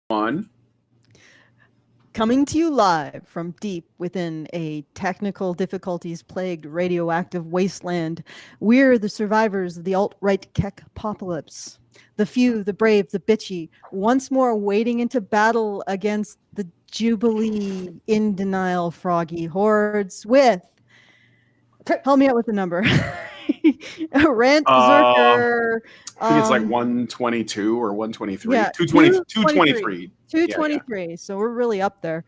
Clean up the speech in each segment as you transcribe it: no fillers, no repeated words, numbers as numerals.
One. Coming to you live from deep within a technical difficulties plagued radioactive wasteland, we're the survivors of the alt-right kek-apocalypse. The few, the brave, the bitchy, once more wading into battle against the Jubilee in denial froggy hordes with, help me out with the number, Rantzerker. I think it's like 122 or 123. Yeah, 223. 223. Yeah. So we're really up there.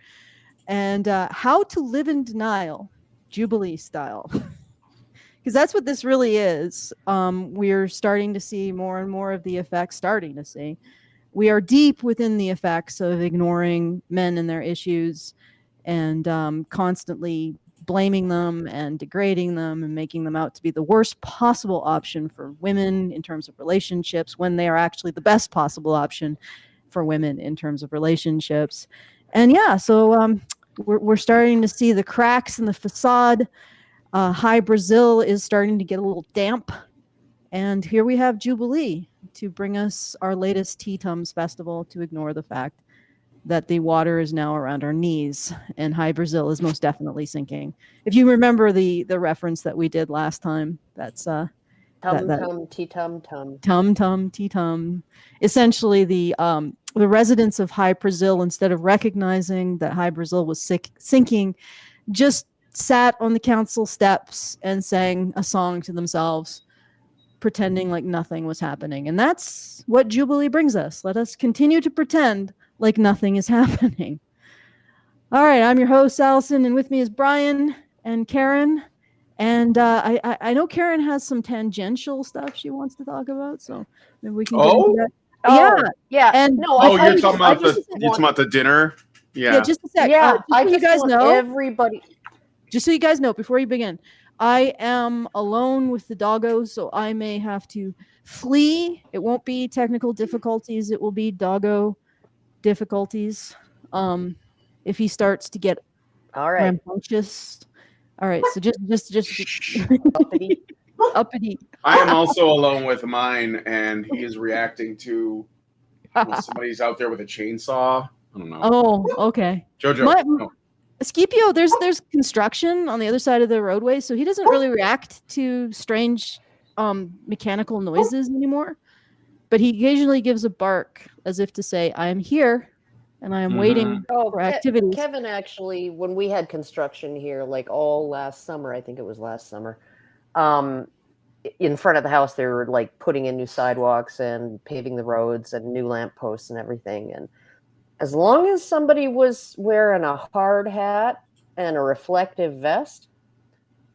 And how to live in denial, Jubilee style. Because that's what this really is. We're starting to see more and more of the effects, We are deep within the effects of ignoring men and their issues and constantly blaming them and degrading them and making them out to be the worst possible option for women in terms of relationships when they are actually the best possible option for women in terms of relationships. And yeah, so we're starting to see the cracks in the facade. High Brazil is starting to get a little damp. And here we have Jubilee to bring us our latest Tea Tums festival to ignore the fact that the water is now around our knees and High Brazil is most definitely sinking. If you remember the reference that we did last time, that's tum tea tum tum. Tum tum tea tum. Essentially the residents of High Brazil, instead of recognizing that High Brazil was sinking, just sat on the council steps and sang a song to themselves, pretending like nothing was happening. And that's what Jubilee brings us. Let us continue to pretend like nothing is happening. All right, I'm your host, Alison, and with me is Brian and Karen. And I know Karen has some tangential stuff she wants to talk about, so maybe we can get into that. Yeah. And you're talking about the dinner? Yeah. Just a sec. Yeah, just so you guys know, everybody. Just so you guys know, before you begin, I am alone with the doggo, so I may have to flee. It won't be technical difficulties. It will be doggo difficulties. If he starts to get rambunctious. All right, so just uppity. I am also alone with mine, and he is reacting to somebody's out there with a chainsaw. I don't know. Oh, okay. Jojo. Scipio, there's construction on the other side of the roadway, so he doesn't really react to strange mechanical noises anymore. But he occasionally gives a bark as if to say, I am here and I am waiting for activities. Kevin, actually, when we had construction here, like all last summer, I think it was last summer, in front of the house, they were like putting in new sidewalks and paving the roads and new lampposts and everything. And as long as somebody was wearing a hard hat and a reflective vest,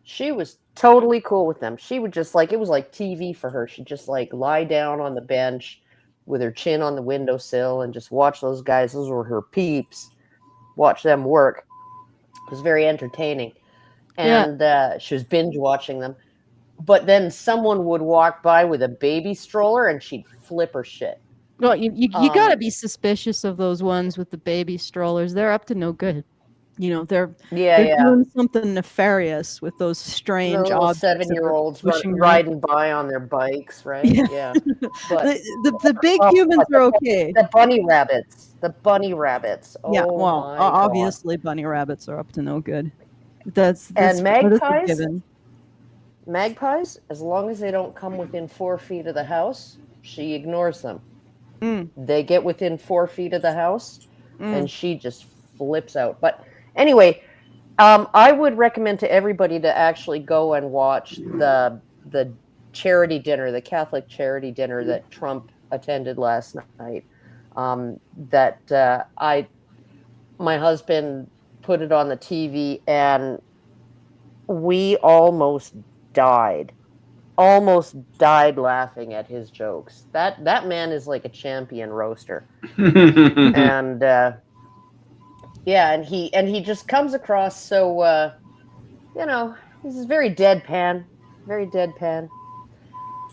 she was totally cool with them. She would just it was like TV for her. She'd just lie down on the bench with her chin on the windowsill and just watch those guys. Those were her peeps. Watch them work. It was very entertaining. And she was binge watching them. But then someone would walk by with a baby stroller and she'd flip her shit. Well, you got to be suspicious of those ones with the baby strollers. They're up to no good. They're doing something nefarious with those strange objects. 7-year-olds riding by on their bikes, right? Yeah. But the big humans are okay. The bunny rabbits. Yeah, well, obviously bunny rabbits are up to no good. That's magpies. Magpies, as long as they don't come within 4 feet of the house, she ignores them. They get within 4 feet of the house, and she just flips out. But anyway, I would recommend to everybody to actually go and watch the charity dinner, the Catholic charity dinner that Trump attended last night. My husband put it on the TV, and we almost died laughing at his jokes. That man is like a champion roaster. And and he just comes across so he's very deadpan.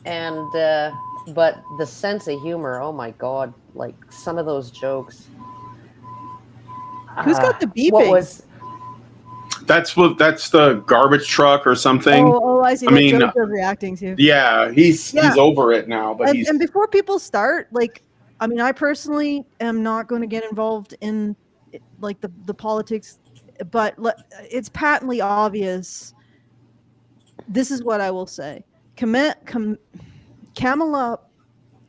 And but the sense of humor, oh my god, like some of those jokes. Who's got the beeping? That's the garbage truck or something. Oh, I see. I mean, reacting to. Yeah, he's over it now. But and before people start, I mean, I personally am not going to get involved in like the politics, but it's patently obvious. This is what I will say. Kamala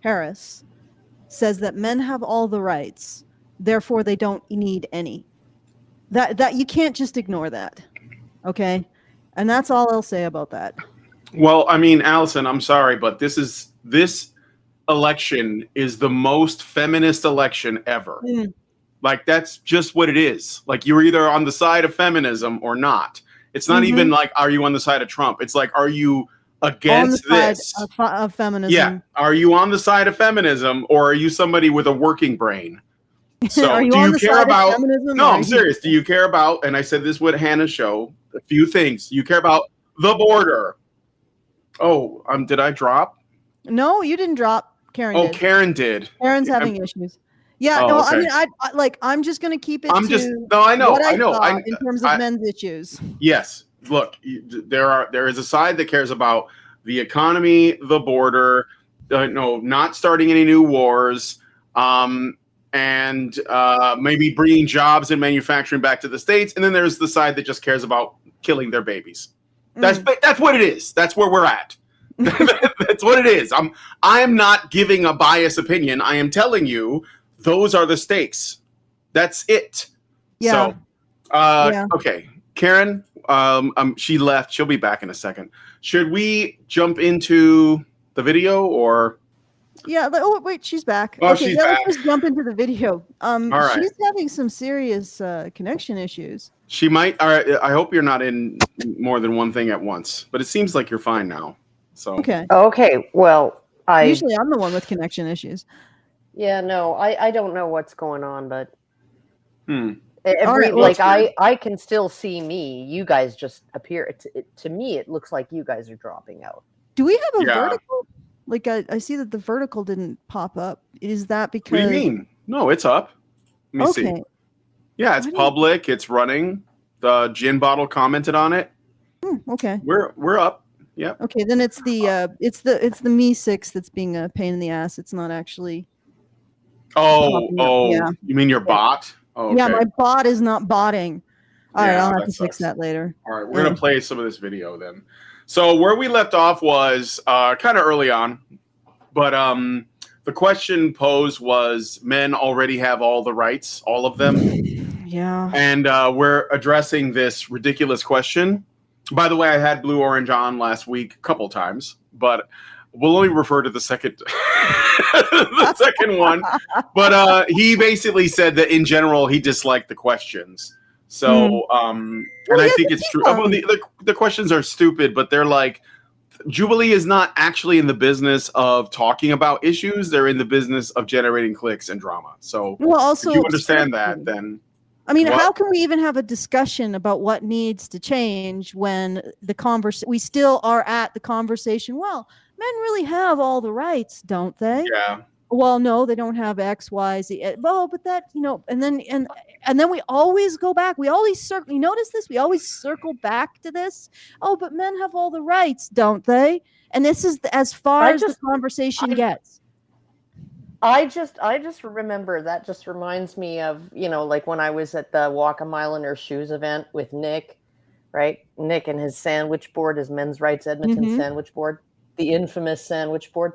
Harris says that men have all the rights, therefore they don't need any. That you can't just ignore that. Okay? And that's all I'll say about that. Well, I mean, Alison, I'm sorry, but this election is the most feminist election ever. Like, that's just what it is. Like, you're either on the side of feminism or not. It's not even like, are you on the side of Trump? It's like, are you against this? Of feminism. Yeah. Are you on the side of feminism, or are you somebody with a working brain? So are you do on you the care side about, of feminism? no, I'm serious. Do you care about, and I said this with Hannah's show, a few things. You care about the border. Oh, did I drop? No, you didn't drop. Karen did. Karen did. Karen's having issues. Yeah, no, okay. I mean, I'm just going to keep it I know, what I know. thought in terms of men's issues. Yes. Look, there is a side that cares about the economy, the border, not starting any new wars, and maybe bringing jobs and manufacturing back to the States. And then there's the side that just cares about killing their babies. That's what it is. That's where we're at. That's what it is. I am not giving a biased opinion. I am telling you those are the stakes. That's it. Yeah. So, okay, Karen. She left. She'll be back in a second. Should we jump into the video or? Yeah. Oh wait, she's back. Oh, okay, she's back. Let's just jump into the video. All right. She's having some serious connection issues. She might. All right. I hope you're not in more than one thing at once. But it seems like you're fine now. So. Okay. Okay. Well, usually I'm the one with connection issues. Yeah. No, I don't know what's going on, but. I can still see me. You guys just appear. To me, it looks like you guys are dropping out. Do we have a vertical? Like I see that the vertical didn't pop up. Is that because? What do you mean? No, it's up. Let me see. Yeah, it's public. It's running. The gin bottle commented on it. Okay. We're up. Yep. Okay, then it's the Me 6 that's being a pain in the ass. It's not actually. Yeah. You mean your bot? Oh, okay. Yeah, my bot is not botting. All right, I'll have to fix that later. All right, we're gonna play some of this video then. So where we left off was kind of early on, but the question posed was: men already have all the rights, all of them. Yeah. And we're addressing this ridiculous question. By the way, I had Blue Orange on last week a couple times, but we'll only refer to the second the second one. But he basically said that in general he disliked the questions. So and I think it's true. Well, the questions are stupid, but they're like, Jubilee is not actually in the business of talking about issues. They're in the business of generating clicks and drama. So if you understand that, then I mean, how can we even have a discussion about what needs to change when we still are at the conversation? Well, men really have all the rights, don't they? Yeah. Well, no, they don't have X, Y, Z. Well, but that, and then we always go back. We always circle. You notice this? We always circle back to this. Oh, but men have all the rights, don't they? And this is as far as the conversation gets. I just remember that just reminds me of, like when I was at the Walk a Mile in Her Shoes event with Nick, right? Nick and his sandwich board, his men's rights Edmonton sandwich board, the infamous sandwich board.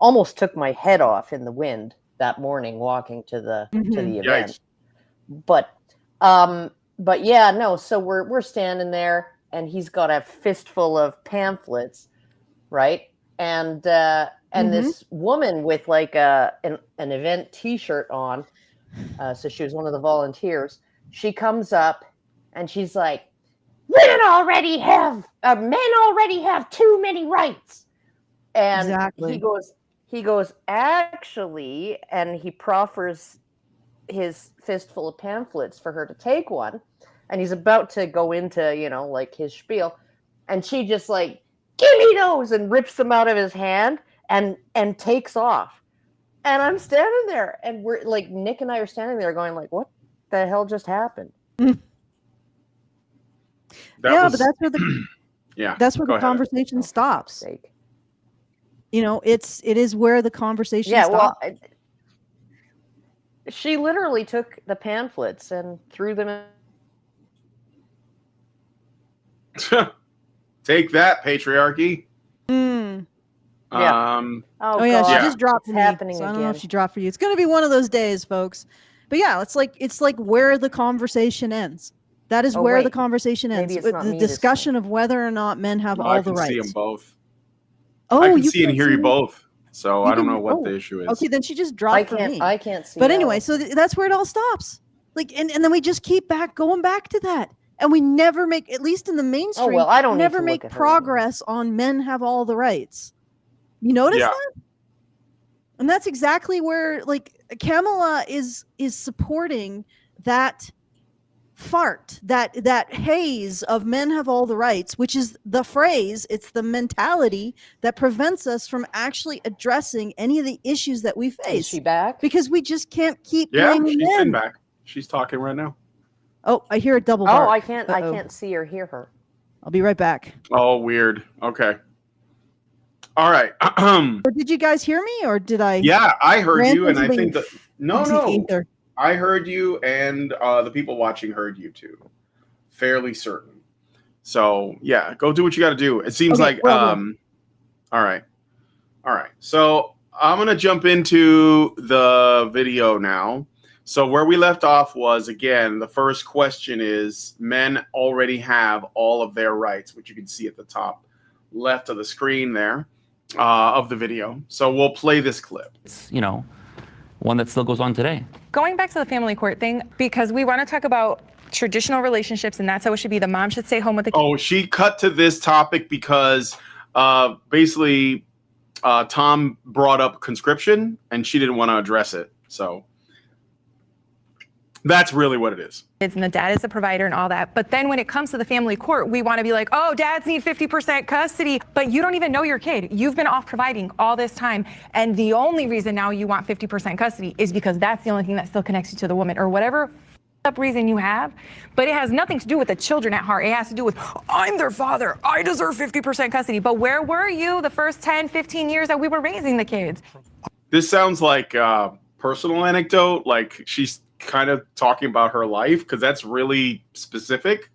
Almost took my head off in the wind that morning walking to the event. Yikes. But yeah, no, so we're standing there and he's got a fistful of pamphlets, right? And this woman with like an event t-shirt on, so she was one of the volunteers, she comes up and she's like, men already have too many rights. And he goes, actually, and he proffers his fistful of pamphlets for her to take one. And he's about to go into, like his spiel. And she just like, give me those, and rips them out of his hand and takes off. And I'm standing there and we're like, Nick and I are standing there going like, what the hell just happened? But that's where the conversation stops. It is where the conversation stops. She literally took the pamphlets and threw them in. Take that, patriarchy. Mm. Yeah. Oh yeah, she God, just dropped it's for me. happening So I don't know if again. she dropped for you. It's gonna be one of those days, folks. But yeah, it's like where the conversation ends. That is Oh, where the wait. conversation ends. Maybe it's not The me this discussion of whether or not men have No, all I the can see them rights. both. Oh, I can you see and can't hear you me? both. So You I don't can- know what the oh, issue is. Okay, then she just I dropped for me. can't see. But anyway, Allison. so that's where it all stops. Like, and then we just keep going back to that, and we never make, at least in the mainstream, well, I don't need never to make look at her progress on men have all the rights. You notice Yeah. that? And that's exactly where, like, Kamala is supporting that fart, that haze of men have all the rights, which is the phrase, it's the mentality that prevents us from actually addressing any of the issues that we face. Is she back? Because we just can't keep Yeah, blaming she's men. been back. She's talking right now. Oh, I hear a double Oh, bark. I can't Uh-oh. see or hear her. I'll be right back. Oh, weird. Okay. All right. Or did you guys hear me, or did I? Yeah, I heard Rant you, and I into think that no. ether? I heard you, and the people watching heard you too. Fairly certain. So yeah, go do what you got to do. It seems Okay, like well done. all right. So I'm gonna jump into the video now. So where we left off was, again, the first question is, men already have all of their rights, which you can see at the top left of the screen there of the video. So we'll play this clip. It's, you know, one that still goes on today. Going back to the family court thing, because we want to talk about traditional relationships, and that's how it should be. The mom should stay home with the kids. Oh, she cut to this topic because basically Tom brought up conscription and she didn't want to address it. So that's really what it is. And the dad is the provider and all that. But then when it comes to the family court, we want to be like, oh, dads need 50% custody, but you don't even know your kid. You've been off providing all this time. And the only reason now you want 50% custody is because that's the only thing that still connects you to the woman, or whatever up reason you have. But it has nothing to do with the children at heart. It has to do with, I'm their father. I deserve 50% custody. But where were you the first 10, 15 years that we were raising the kids? This sounds like a personal anecdote. Like she's kind of talking about her life, because that's really specific.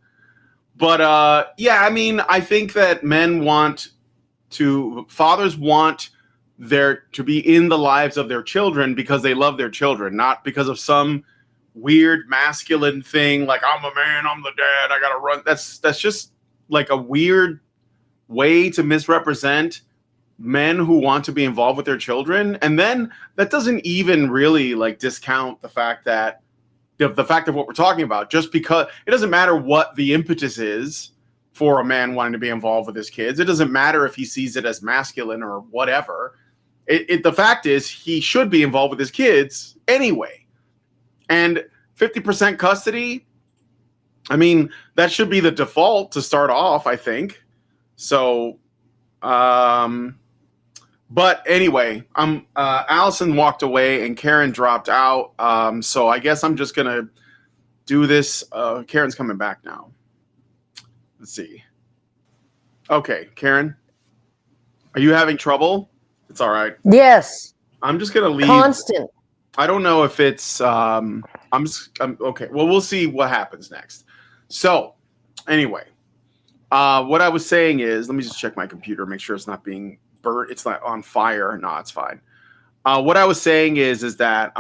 But yeah, I mean, I think that fathers want to be in the lives of their children because they love their children, not because of some weird masculine thing like, I'm a man, I'm the dad, I gotta run. That's just like a weird way to misrepresent men who want to be involved with their children. And then that doesn't even really like discount the fact that the fact of what we're talking about, just because it doesn't matter what the impetus is for a man wanting to be involved with his kids. It doesn't matter if he sees it as masculine or whatever. The fact is he should be involved with his kids anyway. And 50% custody, I mean, that should be the default to start off, I think. So, but anyway, Alison walked away and Karen dropped out. So I guess I'm just gonna do this. Karen's coming back now. Let's see. Okay, Karen, are you having trouble? It's all right. Yes. I'm just gonna leave. Constant. I don't know if it's. I'm okay. Well, we'll see what happens next. So, anyway, what I was saying is, let me just check my computer, make sure it's not being burnt. It's not on fire. No, it's fine. What I was saying is that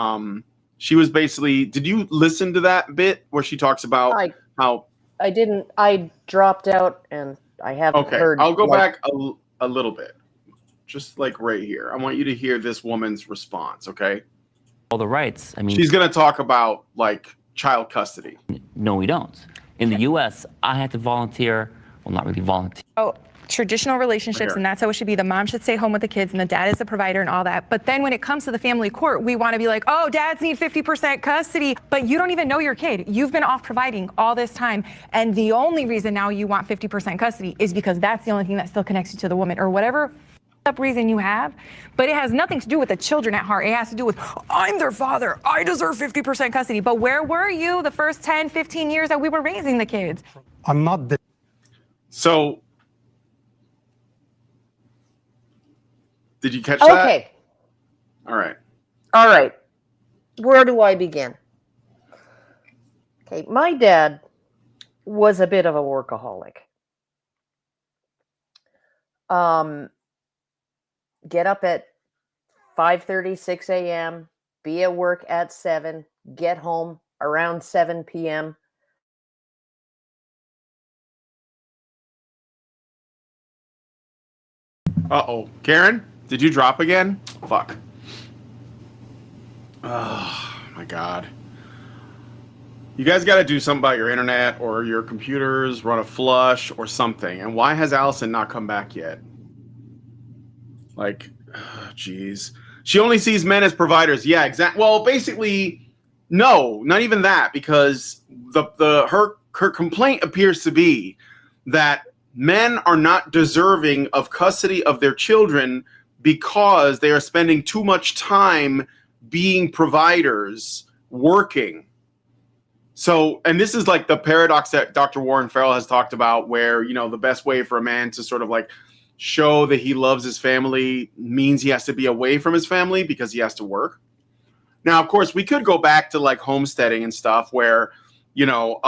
she was basically. Did you listen to that bit where she talks about how? I didn't. I dropped out, and I haven't heard. I'll go back a little bit, just like right here. I want you to hear this woman's response. Okay. All the rights. I mean, she's going to talk about like child custody. No, we don't. In the U.S., I had to volunteer. Well, not really volunteer. Oh, traditional relationships, and that's how it should be. The mom should stay home with the kids, and the dad is the provider and all that. But then when it comes to the family court, we want to be like, oh, dads need 50% custody, but you don't even know your kid. You've been off providing all this time. And the only reason now you want 50% custody is because that's the only thing that still connects you to the woman, or whatever up reason you have. But it has nothing to do with the children at heart. It has to do with, I'm their father. I deserve 50% custody. But where were you the first 10, 15 years that we were raising the kids? I'm not the. So, did you catch that? Okay. All right. All right. Where do I begin? Okay, my dad was a bit of a workaholic. Get up at 5:30, 6 a.m., be at work at 7, get home around 7 p.m. Uh-oh. Karen, did you drop again? Fuck. Oh, my God. You guys got to do something about your internet or your computers, run a flush or something. And why has Alison not come back yet? Like, jeez. She only sees men as providers. Yeah, exactly. Well, basically, no, not even that, because her complaint appears to be that men are not deserving of custody of their children because they are spending too much time being providers, working. So, and this is like the paradox that Dr. Warren Farrell has talked about, where, you know, the best way for a man to sort of like show that he loves his family means he has to be away from his family because he has to work. Now, of course, we could go back to like homesteading and stuff where, you know,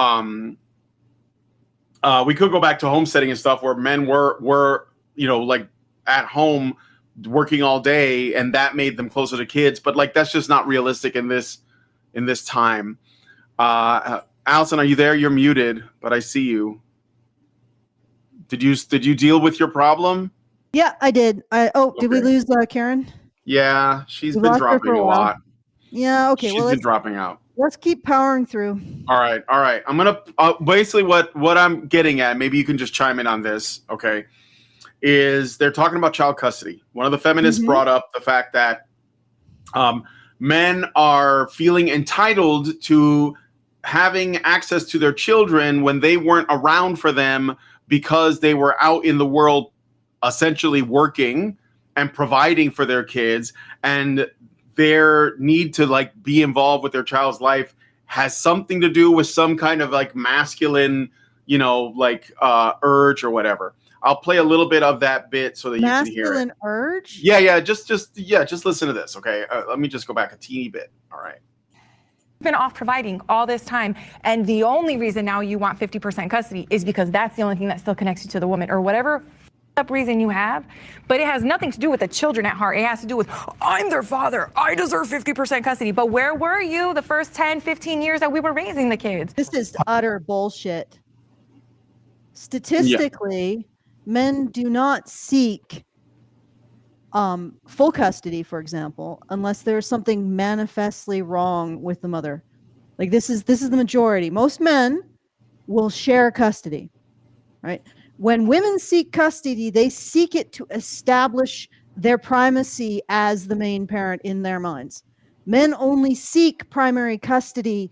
we could go back to homesteading and stuff where men were, you know, like at home working all day, and that made them closer to kids. But like, that's just not realistic in this time. Alison, are you there? You're muted, but I see you. Did you deal with your problem? Yeah, I did. Did we lose Karen? Yeah, she's been dropping a lot. Yeah, okay. She's been dropping out. Let's keep powering through. All right. I'm gonna basically what I'm getting at. Maybe you can just chime in on this. Okay, is they're talking about child custody. One of the feminists brought up the fact that men are feeling entitled to having access to their children when they weren't around for them because they were out in the world essentially working and providing for their kids, and their need to like be involved with their child's life has something to do with some kind of like masculine, you know, like urge or whatever. I'll play a little bit of that bit so that you can hear it. Masculine urge? Yeah, just listen to this, okay? Let me just go back a teeny bit. All right. Been off providing all this time, and the only reason now you want 50% custody is because that's the only thing that still connects you to the woman, or whatever up reason you have. But it has nothing to do with the children at heart. It has to do with, I'm their father, I deserve 50% custody. But where were you the first 10, 15 years that we were raising the kids? This is utter bullshit. Statistically, men do not seek full custody, for example, unless there's something manifestly wrong with the mother. Like this is the majority. Most men will share custody, right? When women seek custody, they seek it to establish their primacy as the main parent in their minds. Men only seek primary custody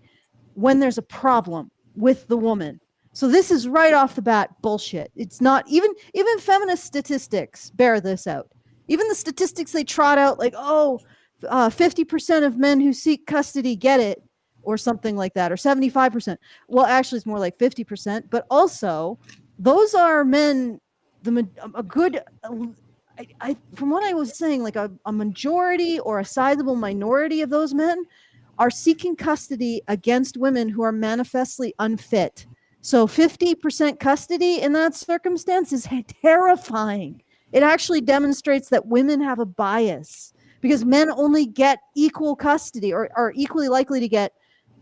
when there's a problem with the woman. So this is right off the bat bullshit. It's not even feminist statistics bear this out. Even the statistics they trot out, like, 50% of men who seek custody get it, or something like that, or 75%. Well, actually, it's more like 50%. But also, those are men, from what I was saying, like a majority or a sizable minority of those men are seeking custody against women who are manifestly unfit. So 50% custody in that circumstance is terrifying. It actually demonstrates that women have a bias because men only get equal custody or are equally likely to get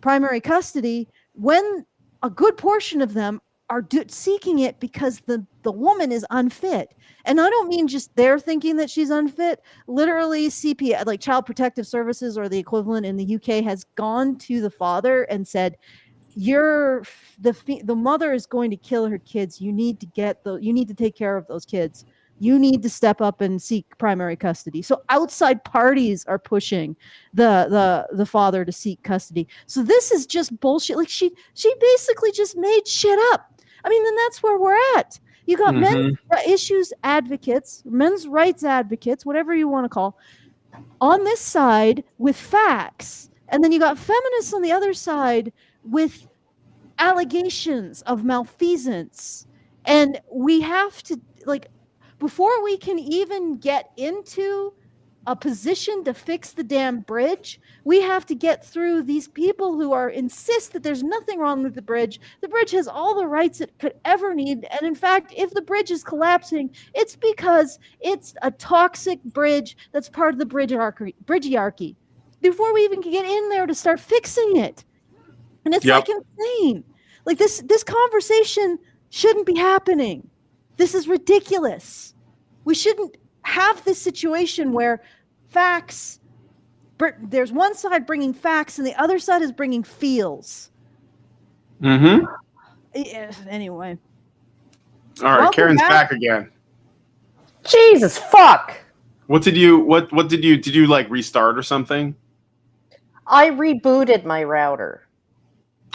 primary custody when a good portion of them are seeking it because the woman is unfit. And I don't mean just they're thinking that she's unfit. Literally, CP, like Child Protective Services or the equivalent in the UK, has gone to the father and said, the mother is going to kill her kids. You need to take care of those kids. You need to step up and seek primary custody. So outside parties are pushing the father to seek custody. So this is just bullshit. Like she basically just made shit up. I mean, then that's where we're at. You got men's issues advocates, men's rights advocates, whatever you want to call, on this side with facts. And then you got feminists on the other side with allegations of malfeasance. And we have to, like, before we can even get into a position to fix the damn bridge. We have to get through these people who insist that there's nothing wrong with the bridge. The bridge has all the rights it could ever need. And in fact, if the bridge is collapsing, it's because it's a toxic bridge that's part of the bridgearchy. Before we even can get in there to start fixing it. And it's like insane. Like this conversation shouldn't be happening. This is ridiculous. We shouldn't have this situation where facts, there's one side bringing facts and the other side is bringing feels. Mm-hmm. Anyway. All right, welcome Karen's back again. Jesus fuck. What did you like restart or something? I rebooted my router.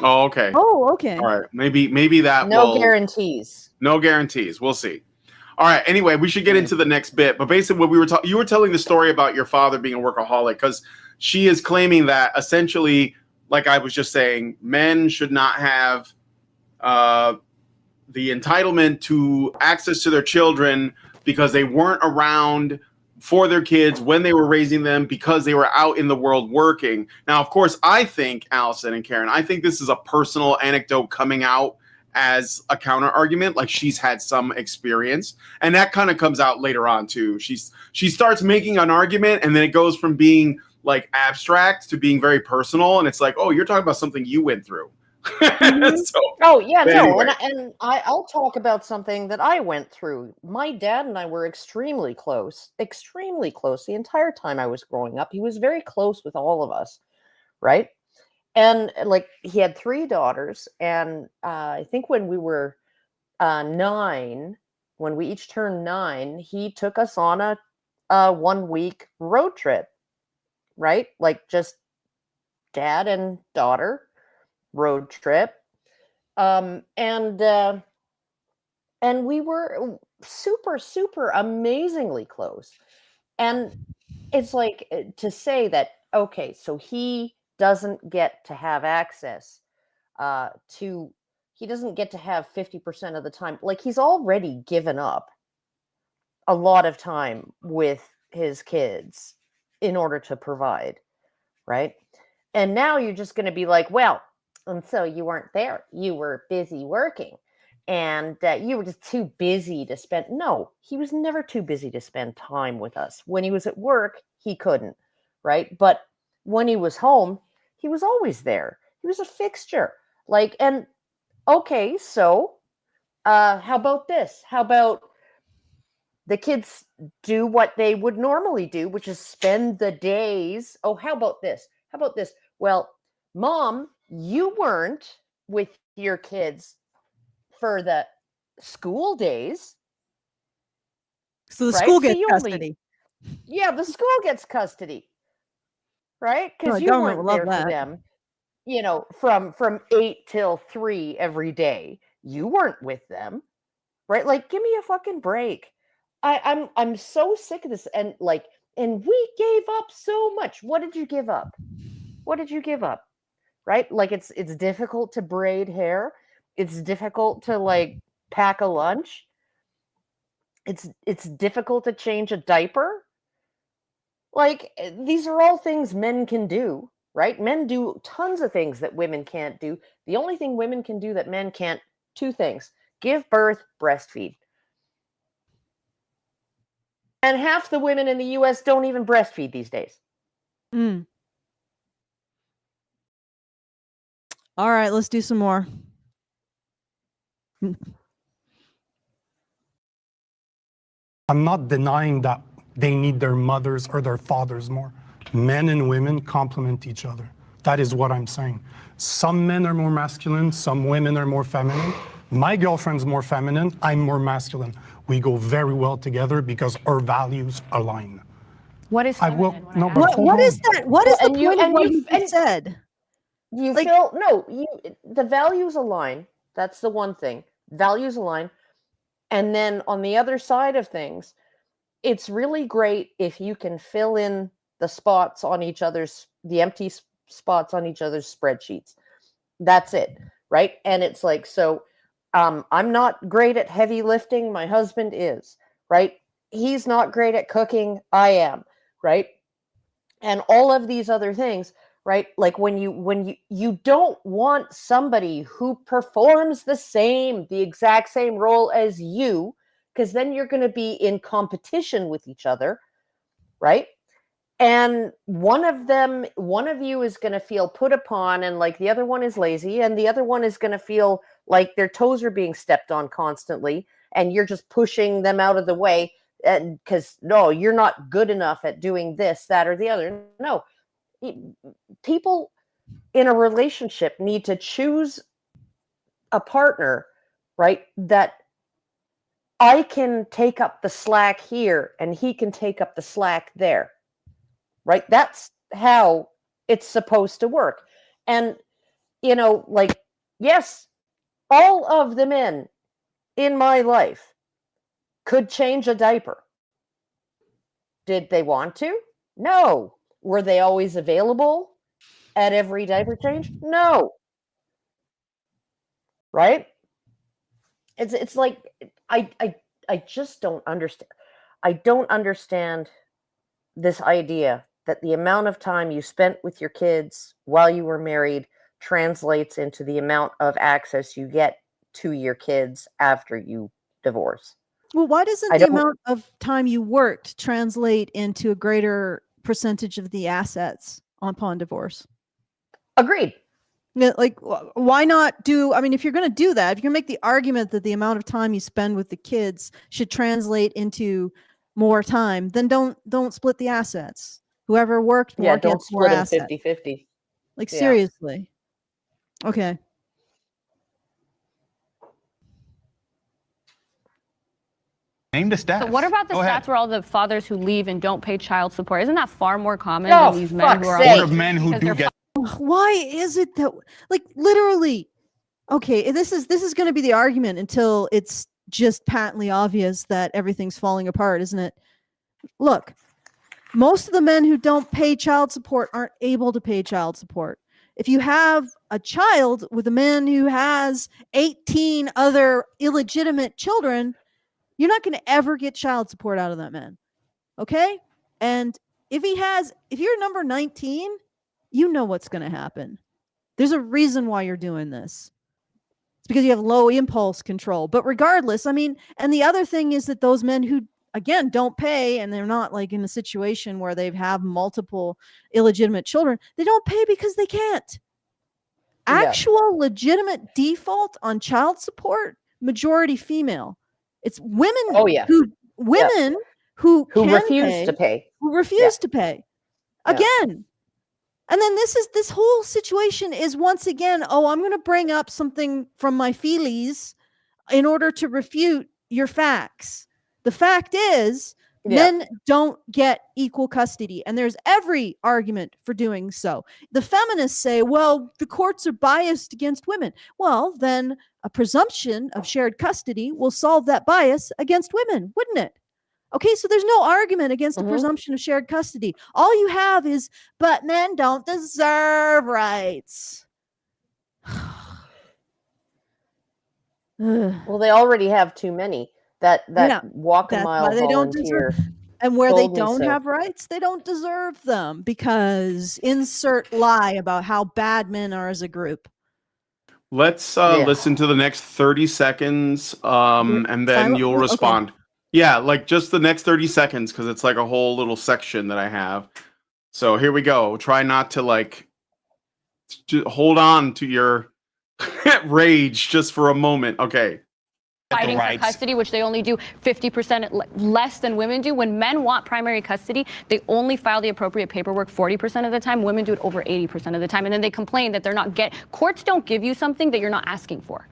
Oh, okay. Oh, okay. All right. Maybe that no guarantees. No guarantees. We'll see. All right. Anyway, we should get into the next bit. But basically, what you were telling the story about your father being a workaholic, because she is claiming that essentially, like I was just saying, men should not have the entitlement to access to their children because they weren't around for their kids when they were raising them because they were out in the world working. Now, of course, I think, Alison and Karen, I think this is a personal anecdote coming out as a counter argument, like she's had some experience, and that kind of comes out later on too. She starts making an argument, and then it goes from being like abstract to being very personal, and it's like, oh, you're talking about something you went through. Anyway. And I'll talk about something that I went through. My dad and I were extremely close the entire time I was growing up. He was very close with all of us, right? And like he had 3 daughters, and I think when we were 9, when we each turned 9, he took us on a 1-week road trip, right? Like just dad and daughter road trip. And we were super, super amazingly close. And it's like to say that, okay, so he doesn't get to have access he doesn't get to have 50% of the time. Like he's already given up a lot of time with his kids in order to provide, right? And now you're just going to be like, well, and so you weren't there. You were busy working and you were just too busy to spend. No, he was never too busy to spend time with us. When he was at work, he couldn't, right? But when he was home, he was always there. He was a fixture. Like, and okay, so how about this? How about the kids do what they would normally do, which is spend the days. Oh, how about this? How about this? Well, Mom, you weren't with your kids for the school days. So the school gets custody. Yeah, the school gets custody. Right? Because you weren't there for them, from 8 till 3 every day. You weren't with them. Right? Like, give me a fucking break. I'm so sick of this. And we gave up so much. What did you give up? What did you give up? Right? Like it's difficult to braid hair. It's difficult to pack a lunch. It's difficult to change a diaper. Like these are all things men can do, right? Men do tons of things that women can't do. The only thing women can do that men can't, 2 things: give birth, breastfeed. And half the women in the US don't even breastfeed these days. All right, let's do some more. I'm not denying that they need their mothers or their fathers more. Men and women complement each other. That is what I'm saying. Some men are more masculine, some women are more feminine. My girlfriend's more feminine, I'm more masculine. We go very well together because our values align. What is feminine? What is that? What is the point of what you said? The values align. That's the one thing. Values align. And then on the other side of things, it's really great if you can fill in the spots on the empty spots on each other's spreadsheets. That's it, right? And it's like, so I'm not great at heavy lifting. My husband is, right? He's not great at cooking. I am. right? And all of these other things, right? Like when you don't want somebody who performs the exact same role as you, because then you're going to be in competition with each other, right? And one of you is going to feel put upon, and like the other one is lazy, and the other one is going to feel like their toes are being stepped on constantly, and you're just pushing them out of the way, and because no, you're not good enough at doing this, that, or the other. No, people in a relationship need to choose a partner, right? That I can take up the slack here, and he can take up the slack there. Right? That's how it's supposed to work. And, like, yes, all of the men in my life could change a diaper. Did they want to? No. Were they always available at every diaper change? No. Right? It's like, I just don't understand. I don't understand this idea that the amount of time you spent with your kids while you were married translates into the amount of access you get to your kids after you divorce. Well, why doesn't the amount of time you worked translate into a greater percentage of the assets upon divorce? Agreed. Like, why not do, I mean, if you're going to do that, if you're going to make the argument that the amount of time you spend with the kids should translate into more time, then don't split the assets. Whoever worked more gets more assets. Don't split them 50-50. Like, seriously. Okay. Name the stats. So what about the stats where all the fathers who leave and don't pay child support? Isn't that far more common than these men who are What of men who do get? Why is it that, like, literally, okay, this is going to be the argument until it's just patently obvious that everything's falling apart, isn't it? Look, most of the men who don't pay child support aren't able to pay child support. If you have a child with a man who has 18 other illegitimate children, you're not going to ever get child support out of that man. Okay? And if you're number 19, you know what's going to happen. There's a reason why you're doing this. It's because you have low impulse control. But regardless, I mean, and the other thing is that those men who, again, don't pay, and they're not like in a situation where they have multiple illegitimate children, they don't pay because they can't. Actual legitimate default on child support, majority female. It's women who refuse to pay. Who refuse to pay. Again. And then this whole situation is once again, I'm going to bring up something from my feelies in order to refute your facts. The fact is, men don't get equal custody, and there's every argument for doing so. The feminists say, well, the courts are biased against women. Well, then a presumption of shared custody will solve that bias against women, wouldn't it? Okay, so there's no argument against the presumption of shared custody. All you have is, but men don't deserve rights. Well, they already have too many that walk a mile volunteer. And where they don't have rights, they don't deserve them, because insert lie about how bad men are as a group. Let's listen to the next 30 seconds, and then you'll respond. Okay. Yeah, like just the next 30 seconds, because it's like a whole little section that I have. So here we go. Try not to hold on to your rage just for a moment. Okay. Fighting for custody, which they only do 50% less than women do. When men want primary custody, they only file the appropriate paperwork 40% of the time. Women do it over 80% of the time. And then they complain that courts don't give you something that you're not asking for.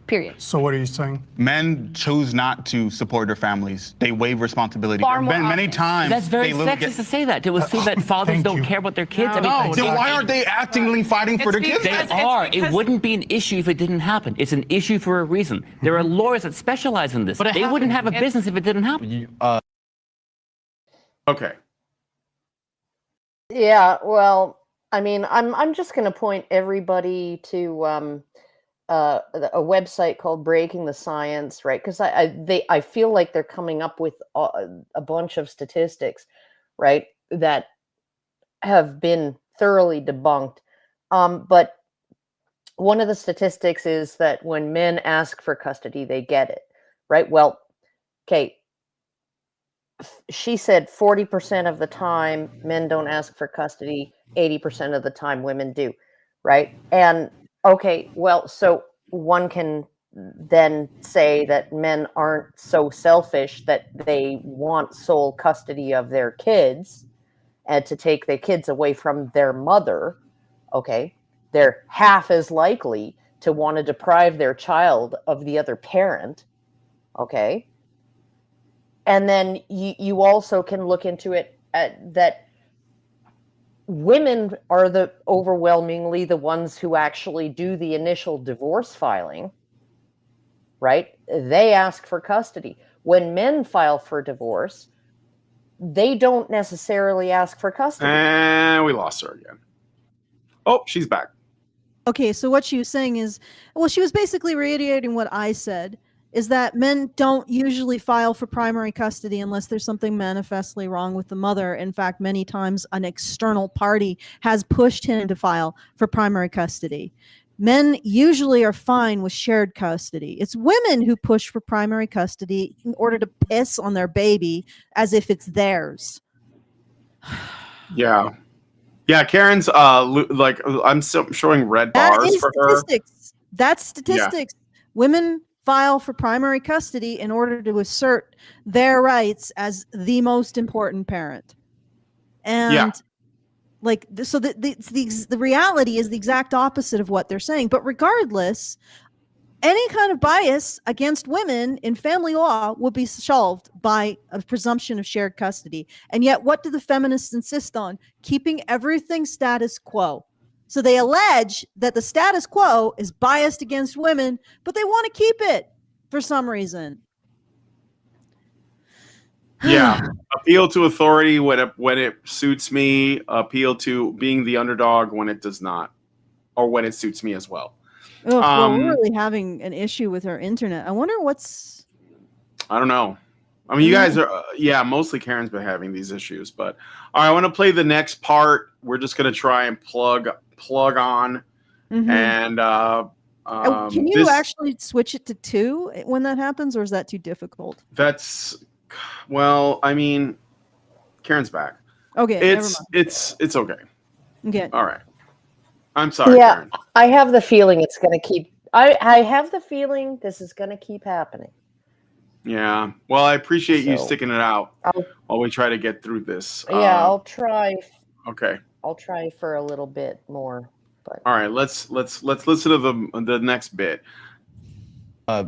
Period. So what are you saying? Men choose not to support their families. They waive responsibility. Many times. That's very sexist to say that. To assume that fathers don't care about their kids. Then why aren't they actively fighting for their kids? They are. It wouldn't be an issue if it didn't happen. It's an issue for a reason. There are lawyers that specialize in this. But they wouldn't have a business if it didn't happen. Okay. Yeah, well, I mean, I'm just going to point everybody to a website called Breaking the Science, right? Because I feel like they're coming up with a bunch of statistics, right? that have been thoroughly debunked. But one of the statistics is that when men ask for custody, they get it, right? Well, okay, she said 40% of the time men don't ask for custody, 80% of the time women do, right? And okay, well, so one can then say that men aren't so selfish that they want sole custody of their kids and to take their kids away from their mother. Okay, they're half as likely to want to deprive their child of the other parent. Okay. And then you also can look into it that women are the overwhelmingly the ones who actually do the initial divorce filing, right? They ask for custody. When men file for divorce, they don't necessarily ask for custody. And we lost her again. Oh, she's back. Okay, so what she was saying is, well, she was basically reiterating what I said, is that men don't usually file for primary custody unless there's something manifestly wrong with the mother. In fact, many times an external party has pushed him to file for primary custody. Men usually are fine with shared custody. It's women who push for primary custody in order to piss on their baby as if it's theirs. Yeah. Yeah, Karen's like I'm showing red bars for statistics. That's statistics. Yeah. Women file for primary custody in order to assert their rights as the most important parent. And like, so the reality is the exact opposite of what they're saying. But regardless, any kind of bias against women in family law will be shelved by a presumption of shared custody. And yet, what do the feminists insist on? Keeping everything status quo. So they allege that the status quo is biased against women, but they want to keep it for some reason. Yeah. Appeal to authority when it suits me. Appeal to being the underdog when it does not, or when it suits me as well. Oh, well, we're really having an issue with our internet. I wonder what's... I don't know. I mean, you guys are... mostly Karen's been having these issues. But all right, I want to play the next part. We're just going to try and plug on. Mm-hmm. And... can you actually switch it to 2 when that happens, or is that too difficult? That's... Well, I mean, Karen's back. Okay, it's okay. Okay. All right. I'm sorry, Karen. I have the feeling it's going to keep... I have the feeling this is going to keep happening. Yeah. Well, I appreciate you sticking it out while we try to get through this. Yeah, I'll try. Okay. I'll try for a little bit more. But. All right. Let's listen to the next bit.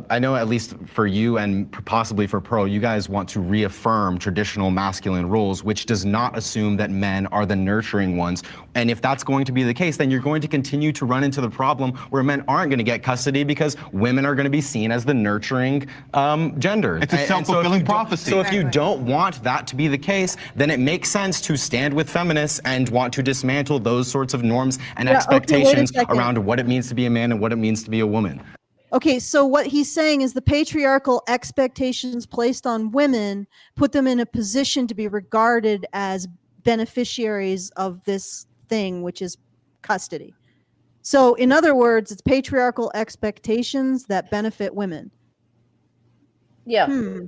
I know, at least for you and possibly for Pearl, you guys want to reaffirm traditional masculine roles, which does not assume that men are the nurturing ones. And if that's going to be the case, then you're going to continue to run into the problem where men aren't going to get custody because women are going to be seen as the nurturing gender. It's a self-fulfilling prophecy. So if you don't want that to be the case, then it makes sense to stand with feminists and want to dismantle those sorts of norms and expectations around what it means to be a man and what it means to be a woman. Okay, so what he's saying is the patriarchal expectations placed on women put them in a position to be regarded as beneficiaries of this thing, which is custody. So in other words, it's patriarchal expectations that benefit women. Yeah.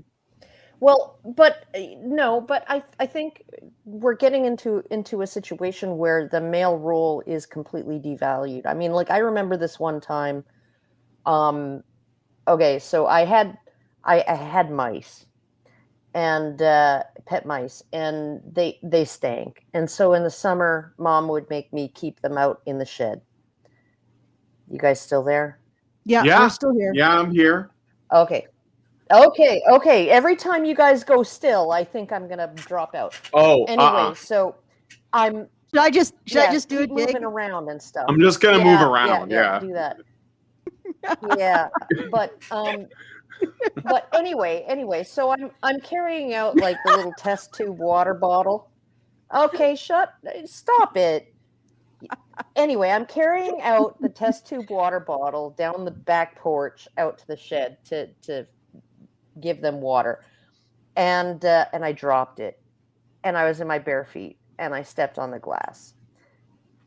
Well, but no, but I think we're getting into a situation where the male role is completely devalued. I mean, like, I remember this one time. Okay, so I had mice and pet mice, and they stank. And so in the summer, Mom would make me keep them out in the shed. You guys still there? Yeah, we're still here. Yeah, I'm here. Okay. Every time you guys go still, I think I'm gonna drop out. Oh, anyway, so I'm. Should I just do it? Moving around and stuff. I'm just gonna move around. Yeah, do that. Yeah, but anyway, so I'm carrying out like the little test tube water bottle. Okay, stop it. Anyway, I'm carrying out the test tube water bottle down the back porch out to the shed to give them water, and I dropped it, and I was in my bare feet, and I stepped on the glass.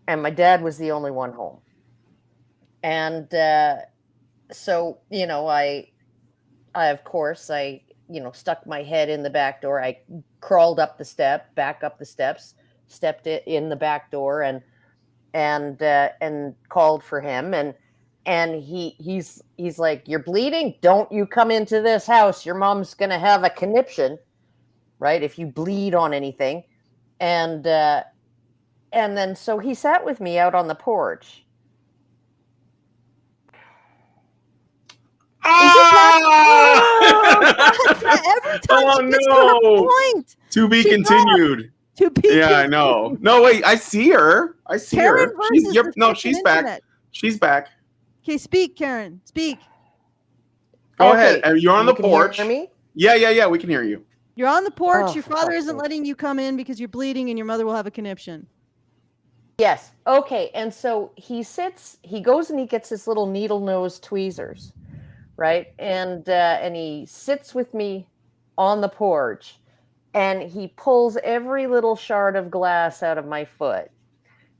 And my dad was the only one home. And so, I of course, stuck my head in the back door. I crawled back up the steps, stepped in the back door and called for him. And he's like, "You're bleeding? Don't you come into this house. Your mom's going to have a conniption, right? If you bleed on anything." And then so he sat with me out on the porch. Every time she gets to her point. To be continued. Yeah, I know. No, wait, I see her. Karen She's back. She's back. Okay, speak, Karen. Speak. Go ahead. You're on the porch. Hear me? Yeah, we can hear you. You're on the porch. Your father isn't letting you come in because you're bleeding and your mother will have a conniption. Yes. Okay. And so he goes and he gets his little needle nose tweezers, right? And he sits with me on the porch and he pulls every little shard of glass out of my foot.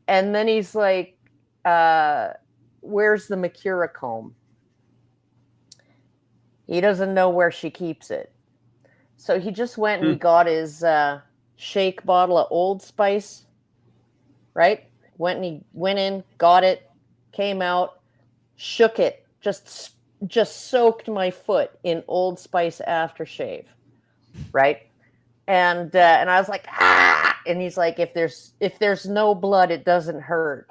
And then he's like, "Where's the Mercura comb?" He doesn't know where she keeps it. So he just went and he got his shake bottle of Old Spice, right? Went in, got it, came out, shook it, just soaked my foot in Old Spice aftershave, right? And I was like, "Ah!" And he's like, if there's no blood, it doesn't hurt.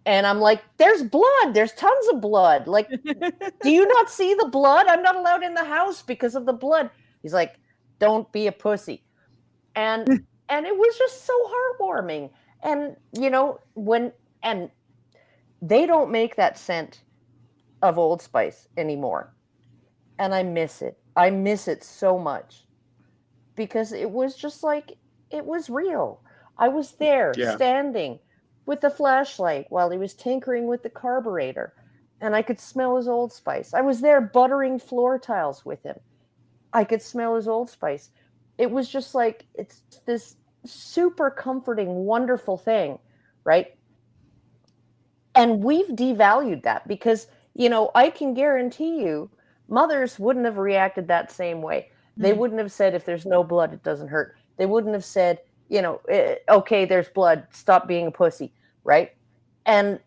And I'm like, "There's blood. There's tons of blood. Like, do you not see the blood? I'm not allowed in the house because of the blood." He's like, "Don't be a pussy." And it was just so heartwarming. And, and they don't make that scent of Old Spice anymore. And I miss it. I miss it so much because it was just like, it was real. I was there standing with the flashlight while he was tinkering with the carburetor and I could smell his Old Spice. I was there buttering floor tiles with him. I could smell his Old Spice. It was just like, it's this super comforting, wonderful thing, right? And we've devalued that because, I can guarantee you mothers wouldn't have reacted that same way. They wouldn't have said, "If there's no blood, it doesn't hurt." They wouldn't have said, "Okay, there's blood, stop being a pussy," right? And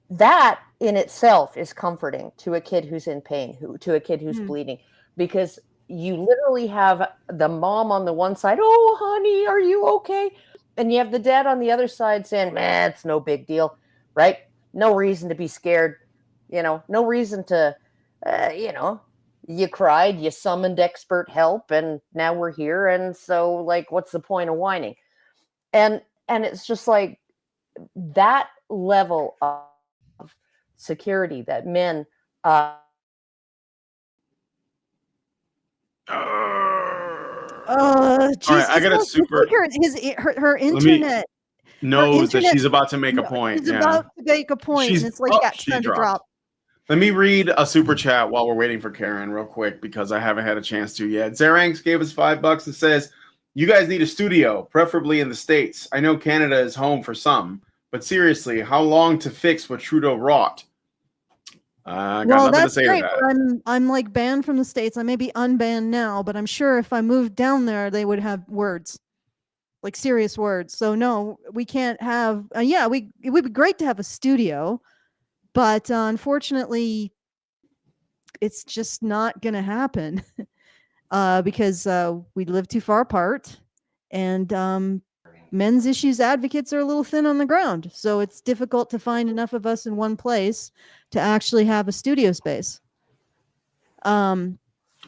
that in itself is comforting to a kid who's in pain, to a kid who's bleeding, because you literally have the mom on the one side, "Oh, honey, are you okay?" And you have the dad on the other side saying, "Man, it's no big deal," right? No reason to be scared, no reason to, you cried, you summoned expert help, and now we're here. And so, like, what's the point of whining? And it's just like that level of security that men Jesus, all right, I got a super. Her internet knows that she's about to make a point. She's about to make a point, and it's like time to drop. Let me read a super chat while we're waiting for Karen real quick because I haven't had a chance to yet. Zeranx gave us $5 and says, "You guys need a studio, preferably in the States. I know Canada is home for some, but seriously, how long to fix what Trudeau wrought?" Got nothing to say to that. I'm like banned from the States. I may be unbanned now, but I'm sure if I moved down there, they would have words, like serious words. So no, we can't have. It would be great to have a studio, but unfortunately, it's just not going to happen because we live too far apart, and men's issues advocates are a little thin on the ground. So it's difficult to find enough of us in one place to actually have a studio space. Well,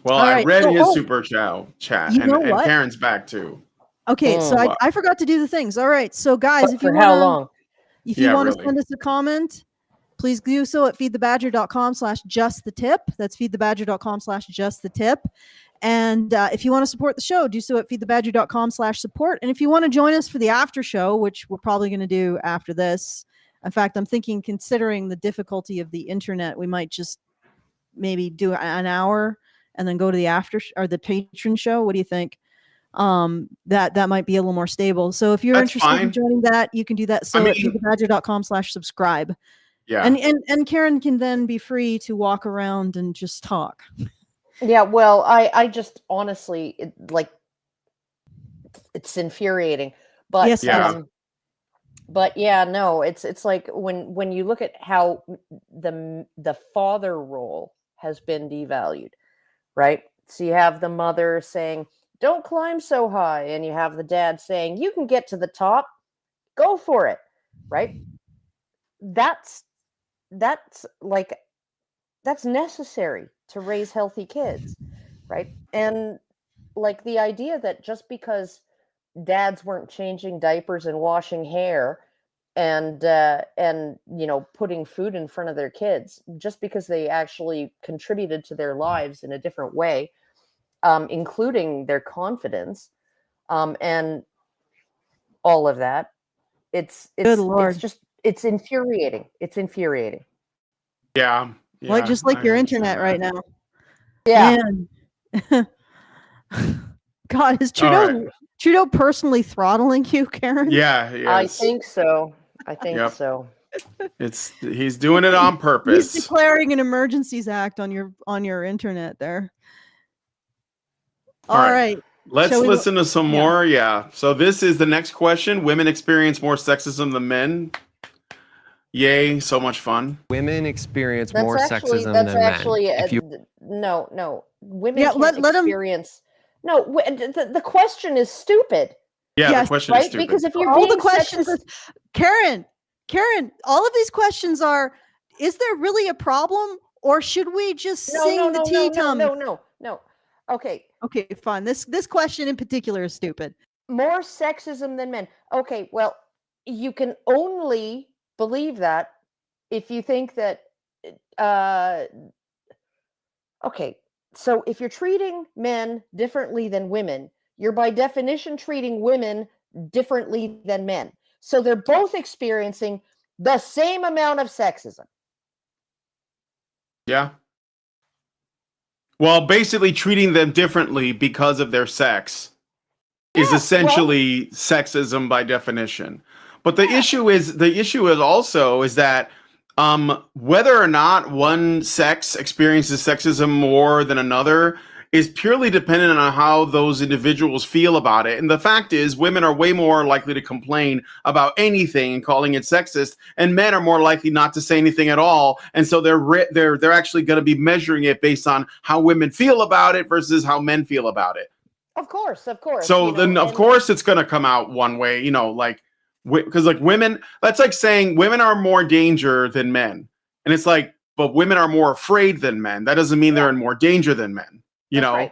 I read his super chat, and Karen's back too. Okay, so I forgot to do the things. All right, so guys, if you want to send us a comment, please do so at feedthebadger.com/justthetip. That's feedthebadger.com/justthetip. And if you want to support the show, do so at feedthebadger.com/support. And if you want to join us for the after show, which we're probably going to do after this. In fact, I'm thinking, considering the difficulty of the internet, we might just maybe do an hour and then go to the after or the patron show. What do you think? that might be a little more stable. So if you're That's interested in fine. joining that, you can do that. So at thebadger.com/subscribe. Yeah. And Karen can then be free to walk around and just talk. Yeah, well, I just honestly it's infuriating. But Yes, Yeah. but yeah, no, it's like when you look at how the father role has been devalued, right? So you have the mother saying, "Don't climb so high," and you have the dad saying, "You can get to the top, go for it," right? That's necessary to raise healthy kids, right? And like the idea that just because dads weren't changing diapers and washing hair and putting food in front of their kids, just because they actually contributed to their lives in a different way, including their confidence, and all of that, it's infuriating. It's infuriating. Yeah. Like just like I your understand internet that. right now. Yeah. Man. God, is Trudeau personally throttling you, Karen? Yeah, he I is. think so. Yep. So. He's doing it on purpose. He's declaring an emergencies act on your internet there. All right. Let's listen to some more. Yeah. So this is the next question. Women experience more sexism than men. Yay, so much fun. Women experience more sexism than men. No. Women can't let experience. No, the question is stupid. Yeah, yes, the question is stupid. Because if you're all being the questions, sexist, Karen, all of these questions are: is there really a problem, or should we just sing the tea tum? No. Okay, fine. This question in particular is stupid. More sexism than men. Okay, well, you can only believe that if you think that. Okay, so if you're treating men differently than women, you're by definition treating women differently than men. So they're both experiencing the same amount of sexism. Yeah. Well, basically treating them differently because of their sex is essentially sexism by definition. But the issue is also that whether or not one sex experiences sexism more than another is purely dependent on how those individuals feel about it. And the fact is, women are way more likely to complain about anything and calling it sexist, and men are more likely not to say anything at all. And so they're actually going to be measuring it based on how women feel about it versus how men feel about it. Of course. So then, of course, it's going to come out one way, because like women, that's like saying women are more danger than men. And it's like, but women are more afraid than men. That doesn't mean they're in more danger than men. Right.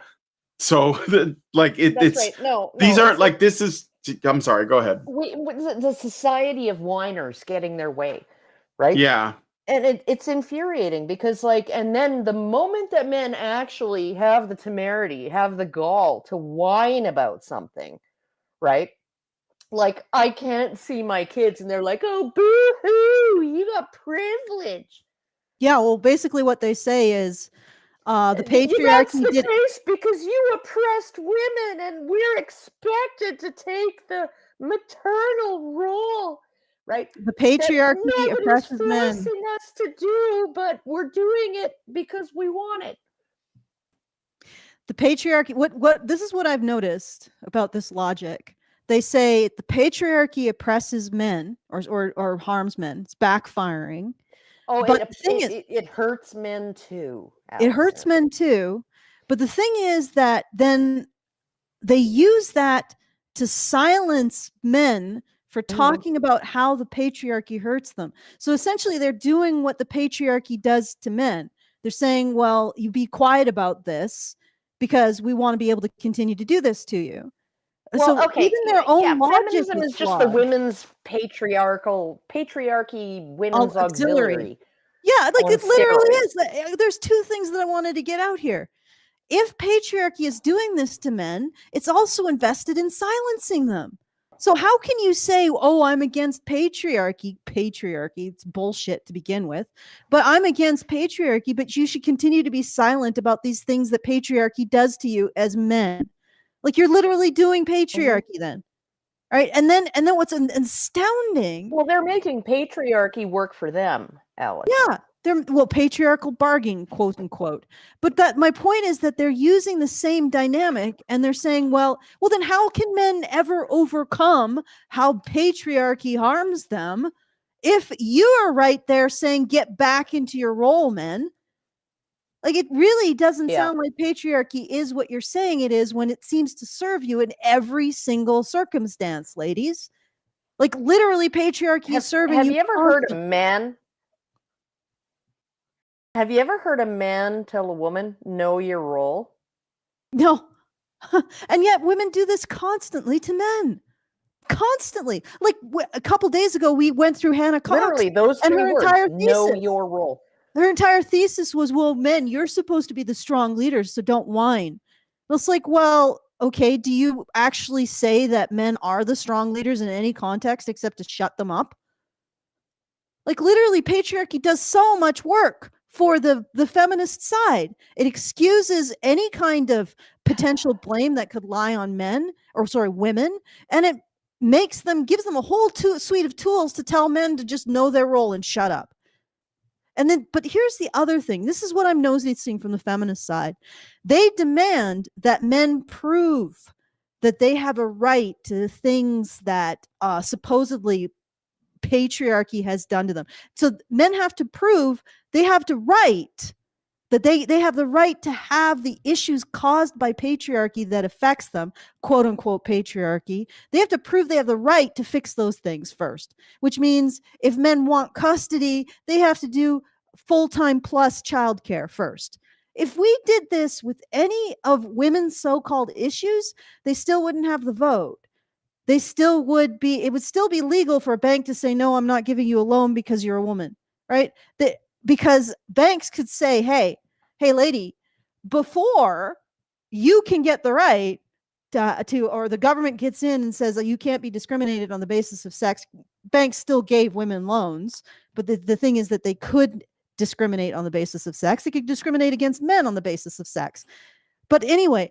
So it's right. No, these aren't like this is. I'm sorry. Go ahead. The society of whiners getting their way, right? Yeah. And it's infuriating because and then the moment that men actually have the temerity, have the gall to whine about something, right? Like, I can't see my kids, and they're like, "Oh, boo-hoo, you got privilege." Yeah, well, basically what they say is the patriarchy That's the case because you oppressed women, and we're expected to take the maternal role, right? The patriarchy oppresses men. Forcing us to do, but we're doing it because we want it. The patriarchy. What? This is what I've noticed about this logic. They say the patriarchy oppresses men or harms men. It's backfiring. Oh, but the thing is, it hurts men too. Alison. It hurts men too. But the thing is that then they use that to silence men for talking about how the patriarchy hurts them. So essentially, they're doing what the patriarchy does to men. They're saying, well, you be quiet about this because we want to be able to continue to do this to you. Well, so okay, even their own logic feminism is just the women's patriarchy, women's auxiliary. Yeah, like it literally is. There's two things that I wanted to get out here. If patriarchy is doing this to men, it's also invested in silencing them. So how can you say, oh, I'm against patriarchy? Patriarchy, it's bullshit to begin with. But I'm against patriarchy, but you should continue to be silent about these things that patriarchy does to you as men. Like you're literally doing patriarchy then. Right. And then what's astounding. Well, they're making patriarchy work for them, Alex. Yeah. They're patriarchal bargaining, quote unquote. But that my point is that they're using the same dynamic and they're saying, well, then how can men ever overcome how patriarchy harms them if you are right there saying get back into your role, men? Like it really doesn't sound like patriarchy is what you're saying it is when it seems to serve you in every single circumstance, ladies. Like literally patriarchy is serving you. Have you ever heard a man? Have you ever heard a man tell a woman, know your role? No. And yet women do this constantly to men. Constantly. Like a couple days ago, we went through Hannah Cox. Literally, those three words, know your role. Her entire thesis was, well, men, you're supposed to be the strong leaders, so don't whine. It's like, well, okay, do you actually say that men are the strong leaders in any context except to shut them up? Like literally, patriarchy does so much work for the feminist side. It excuses any kind of potential blame that could lie on women, and it gives them a whole suite of tools to tell men to just know their role and shut up. And then, but here's the other thing. This is what I'm noticing from the feminist side. They demand that men prove that they have a right to the things that supposedly patriarchy has done to them. So men have to prove they have the right, that they have the right to have the issues caused by patriarchy that affects them, quote unquote patriarchy. They have to prove they have the right to fix those things first, which means if men want custody, they have to do full-time plus childcare first. If we did this with any of women's so-called issues, they still wouldn't have the vote. It would still be legal for a bank to say, no, I'm not giving you a loan because you're a woman, right? Because banks could say, hey, lady, before you can get the right to, or the government gets in and says that you can't be discriminated on the basis of sex, banks still gave women loans. But the thing is that they could discriminate on the basis of sex. They could discriminate against men on the basis of sex. But anyway,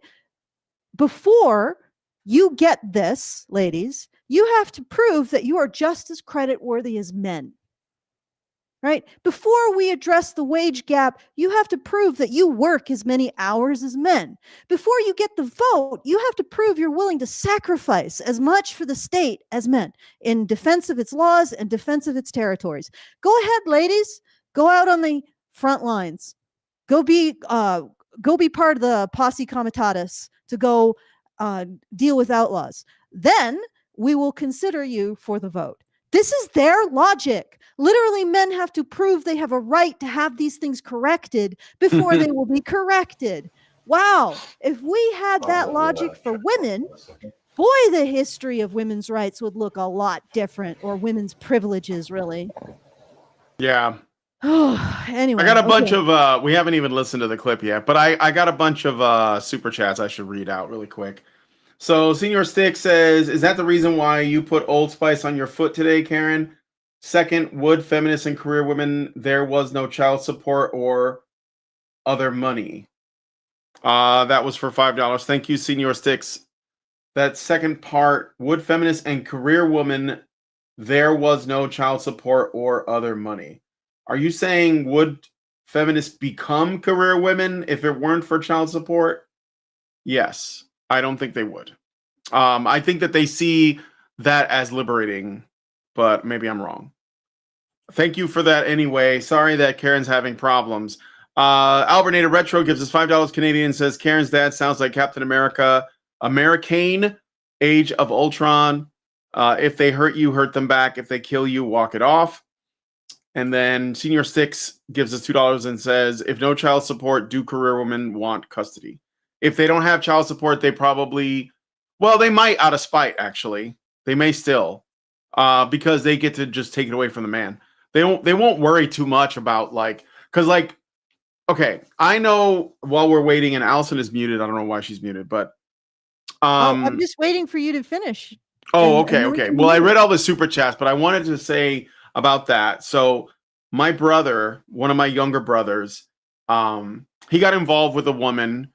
before you get this, ladies, you have to prove that you are just as creditworthy as men. Right? Before we address the wage gap, you have to prove that you work as many hours as men. Before you get the vote, you have to prove you're willing to sacrifice as much for the state as men in defense of its laws and defense of its territories. Go ahead, ladies. Go out on the front lines. Go be part of the posse comitatus to go deal with outlaws. Then we will consider you for the vote. This is their logic. Literally, men have to prove they have a right to have these things corrected before they will be corrected. Wow. If we had that logic for women, boy, the history of women's rights would look a lot different, or women's privileges, really. Yeah. Anyway. I got a bunch of, we haven't even listened to the clip yet, but I got a bunch of super chats I should read out really quick. So Senior Stick says, is that the reason why you put Old Spice on your foot today, Karen? Second, would feminists and career women, there was no child support or other money? That was for $5. Thank you, Senior Sticks. That second part, would feminists and career women, there was no child support or other money? Are you saying would feminists become career women if it weren't for child support? Yes. I don't think they would. I think that they see that as liberating, but maybe I'm wrong. Thank you for that anyway. Sorry that Karen's having problems. Albernator Retro gives us $5 Canadian, says Karen's dad sounds like Captain America, American, Age of Ultron. If they hurt you, hurt them back. If they kill you, walk it off. And then Senior Six gives us $2 and says, if no child support, do career women want custody? If they don't have child support, they probably, well, they might out of spite, actually. They may still, because they get to just take it away from the man. They won't worry too much about, like, because, like, okay, I know while we're waiting, and Alison is muted. I don't know why she's muted, but I'm just waiting for you to finish. Oh, okay. Well, I read all the super chats, but I wanted to say about that. So my brother, one of my younger brothers, he got involved with a woman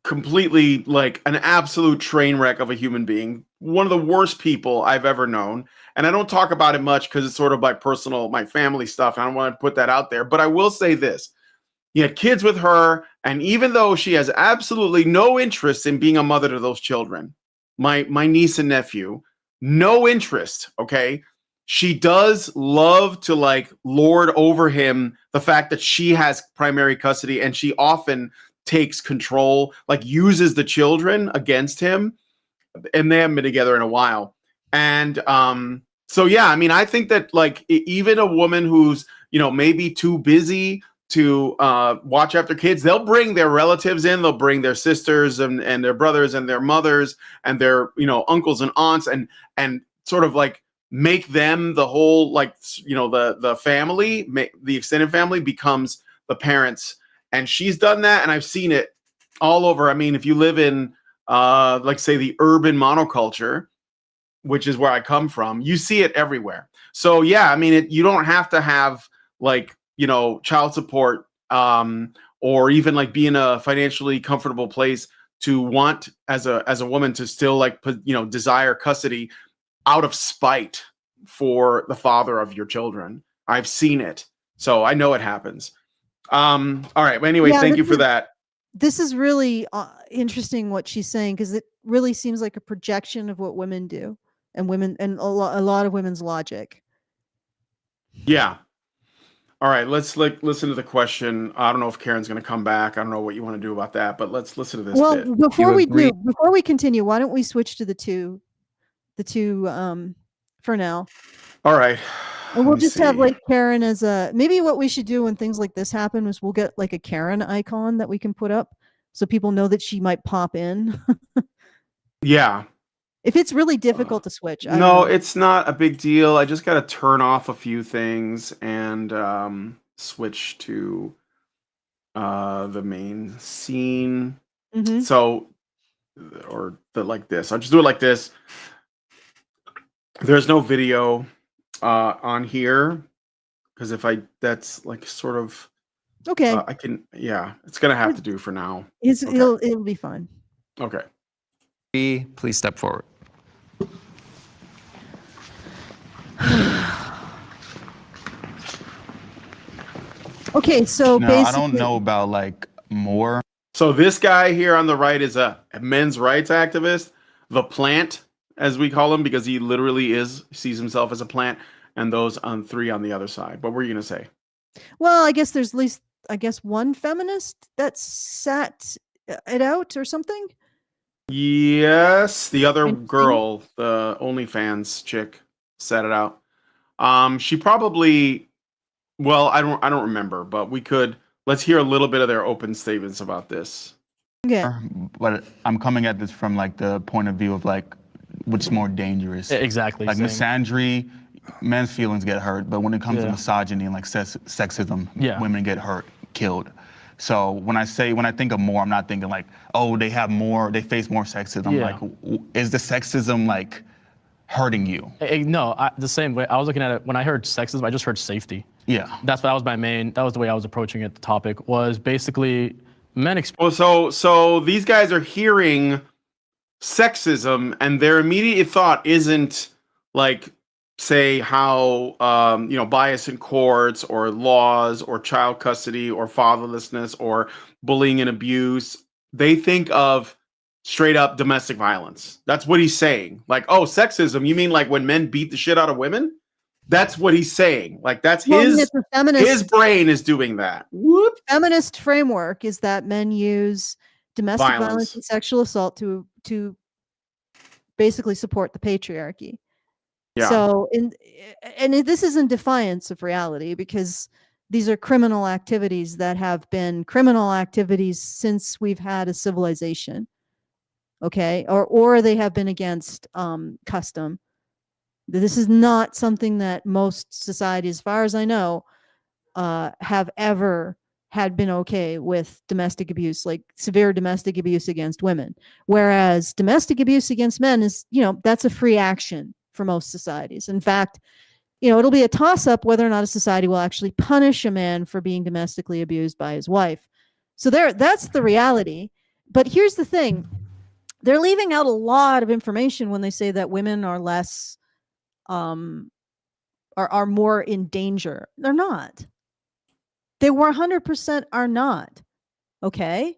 completely like an absolute train wreck of a human being. One of the worst people I've ever known. And I don't talk about it much because it's sort of my personal, my family stuff. I don't want to put that out there. But I will say this. He had kids with her. And even though she has absolutely no interest in being a mother to those children, my niece and nephew, no interest, okay? She does love to like lord over him the fact that she has primary custody, and she often takes control, like uses the children against him, and they haven't been together in a while. And so yeah, I mean, I think that like even a woman who's, you know, maybe too busy to watch after kids, they'll bring their relatives in, they'll bring their sisters and their brothers and their mothers and their, you know, uncles and aunts, and sort of like make them the whole, like, you know, the family, the extended family becomes the parents. And she's done that, and I've seen it all over. I mean, if you live in, like, say, the urban monoculture, which is where I come from, you see it everywhere. So, yeah, I mean, you don't have to have, like, you know, child support or even, like, be in a financially comfortable place to want, as a woman, to still, like, you know, desire custody out of spite for the father of your children. I've seen it. So I know it happens. All right. But anyway, thank you for that. This is really interesting what she's saying, because it really seems like a projection of what women do, and a lot of women's logic. Yeah. All right. Let's listen to the question. I don't know if Karen's going to come back. I don't know what you want to do about that, but let's listen to this. Well, bit. before we continue, why don't we switch to the two for now? All right. And we'll just have like Karen as maybe what we should do when things like this happen is we'll get like a Karen icon that we can put up so people know that she might pop in. Yeah. If it's really difficult to switch. No, it's not a big deal. I just got to turn off a few things and switch to the main scene. Mm-hmm. So, like this. I'll just do it like this. There's no video on here, because that's like sort of okay. I can, yeah, it's gonna have to do for now. Okay. It'll be fine. Okay. Please step forward. Okay, so no, basically, I don't know about like more. So this guy here on the right is a men's rights activist, the plant, as we call him, because he literally sees himself as a plant, and those three on the other side. What were you gonna say? Well, I guess there's at least one feminist that sat it out or something. Yes, the other girl, the OnlyFans chick, sat it out. She probably, well, I don't remember, but let's hear a little bit of their open statements about this. Okay. But I'm coming at this from like the point of view of like what's more dangerous. Exactly. Like misandry, men's feelings get hurt, but when it comes to misogyny and like sexism, women get hurt, killed. So when I think of more, I'm not thinking like, oh, they face more sexism. Like, is the sexism like hurting you? No, the same way. I was looking at it when I heard sexism, I just heard safety. Yeah. That was the way I was approaching it. The topic was basically men. So these guys are hearing sexism, and their immediate thought isn't like, say, how bias in courts or laws or child custody or fatherlessness or bullying and abuse. They think of straight up domestic violence. That's what he's saying. Like, oh, sexism, you mean like when men beat the shit out of women? That's what he's saying. Like, that's his brain is doing that. Whoop. Feminist framework is that men use domestic violence and sexual assault to basically support the patriarchy. Yeah. So, this is in defiance of reality, because these are criminal activities that have been criminal activities since we've had a civilization. Okay, or they have been against custom. This is not something that most societies, as far as I know, have ever had been okay with domestic abuse, like severe domestic abuse against women. Whereas domestic abuse against men is, that's a free action for most societies. In fact, it'll be a toss-up whether or not a society will actually punish a man for being domestically abused by his wife. So that's the reality. But here's the thing. They're leaving out a lot of information when they say that women are less, are more in danger. They're not. They 100% are not. Okay?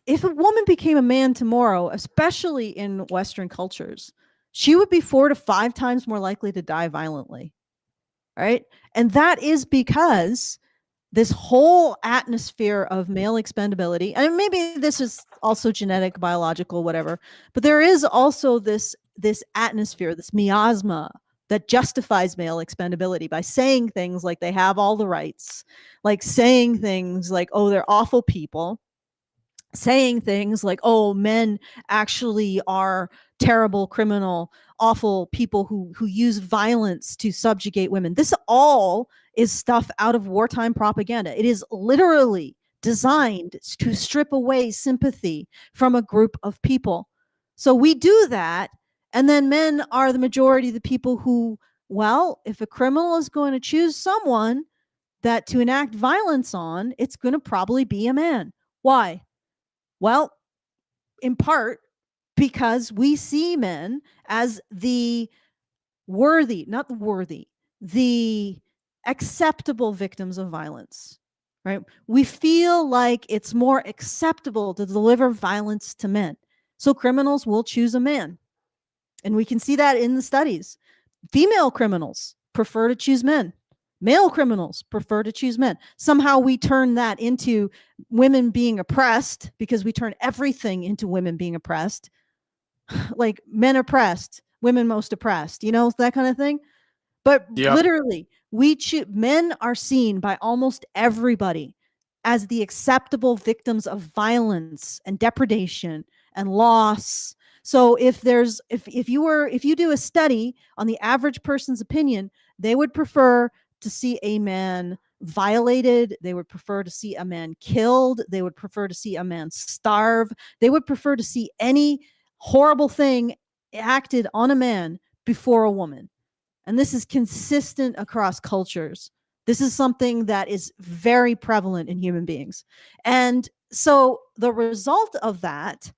If a woman became a man tomorrow, especially in Western cultures, she would be 4 to 5 times more likely to die violently. Right? And that is because this whole atmosphere of male expendability, and maybe this is also genetic, biological, whatever, but there is also this atmosphere, this miasma that justifies male expendability by saying things like they have all the rights, like saying things like, oh, they're awful people, saying things like, oh, men actually are terrible, criminal, awful people who use violence to subjugate women. This all is stuff out of wartime propaganda. It is literally designed to strip away sympathy from a group of people. So we do that, and then men are the majority of the people who, well, if a criminal is going to choose someone that to enact violence on, it's going to probably be a man. Why? Well, in part because we see men as the acceptable victims of violence, right? We feel like it's more acceptable to deliver violence to men. So criminals will choose a man. And we can see that in the studies. Female criminals prefer to choose men. Male criminals prefer to choose men. Somehow we turn that into women being oppressed because we turn everything into women being oppressed. Like men oppressed, women most oppressed, that kind of thing. But literally, men are seen by almost everybody as the acceptable victims of violence and depredation and loss. So if you do a study on the average person's opinion, they would prefer to see a man violated. They would prefer to see a man killed. They would prefer to see a man starve. They would prefer to see any horrible thing acted on a man before a woman. And this is consistent across cultures. This is something that is very prevalent in human beings. And so the result of that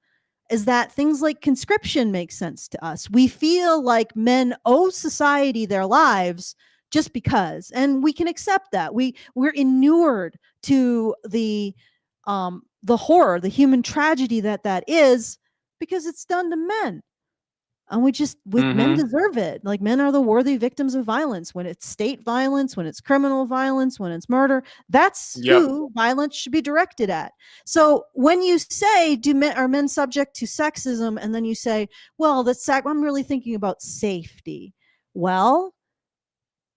is that things like conscription make sense to us. We feel like men owe society their lives just because, and we can accept that. We're inured to the horror, the human tragedy that is, because it's done to men. And men deserve it. Like, men are the worthy victims of violence. When it's state violence, when it's criminal violence, when it's murder, that's who violence should be directed at. So when you say, are men subject to sexism? And then you say, well, I'm really thinking about safety. Well,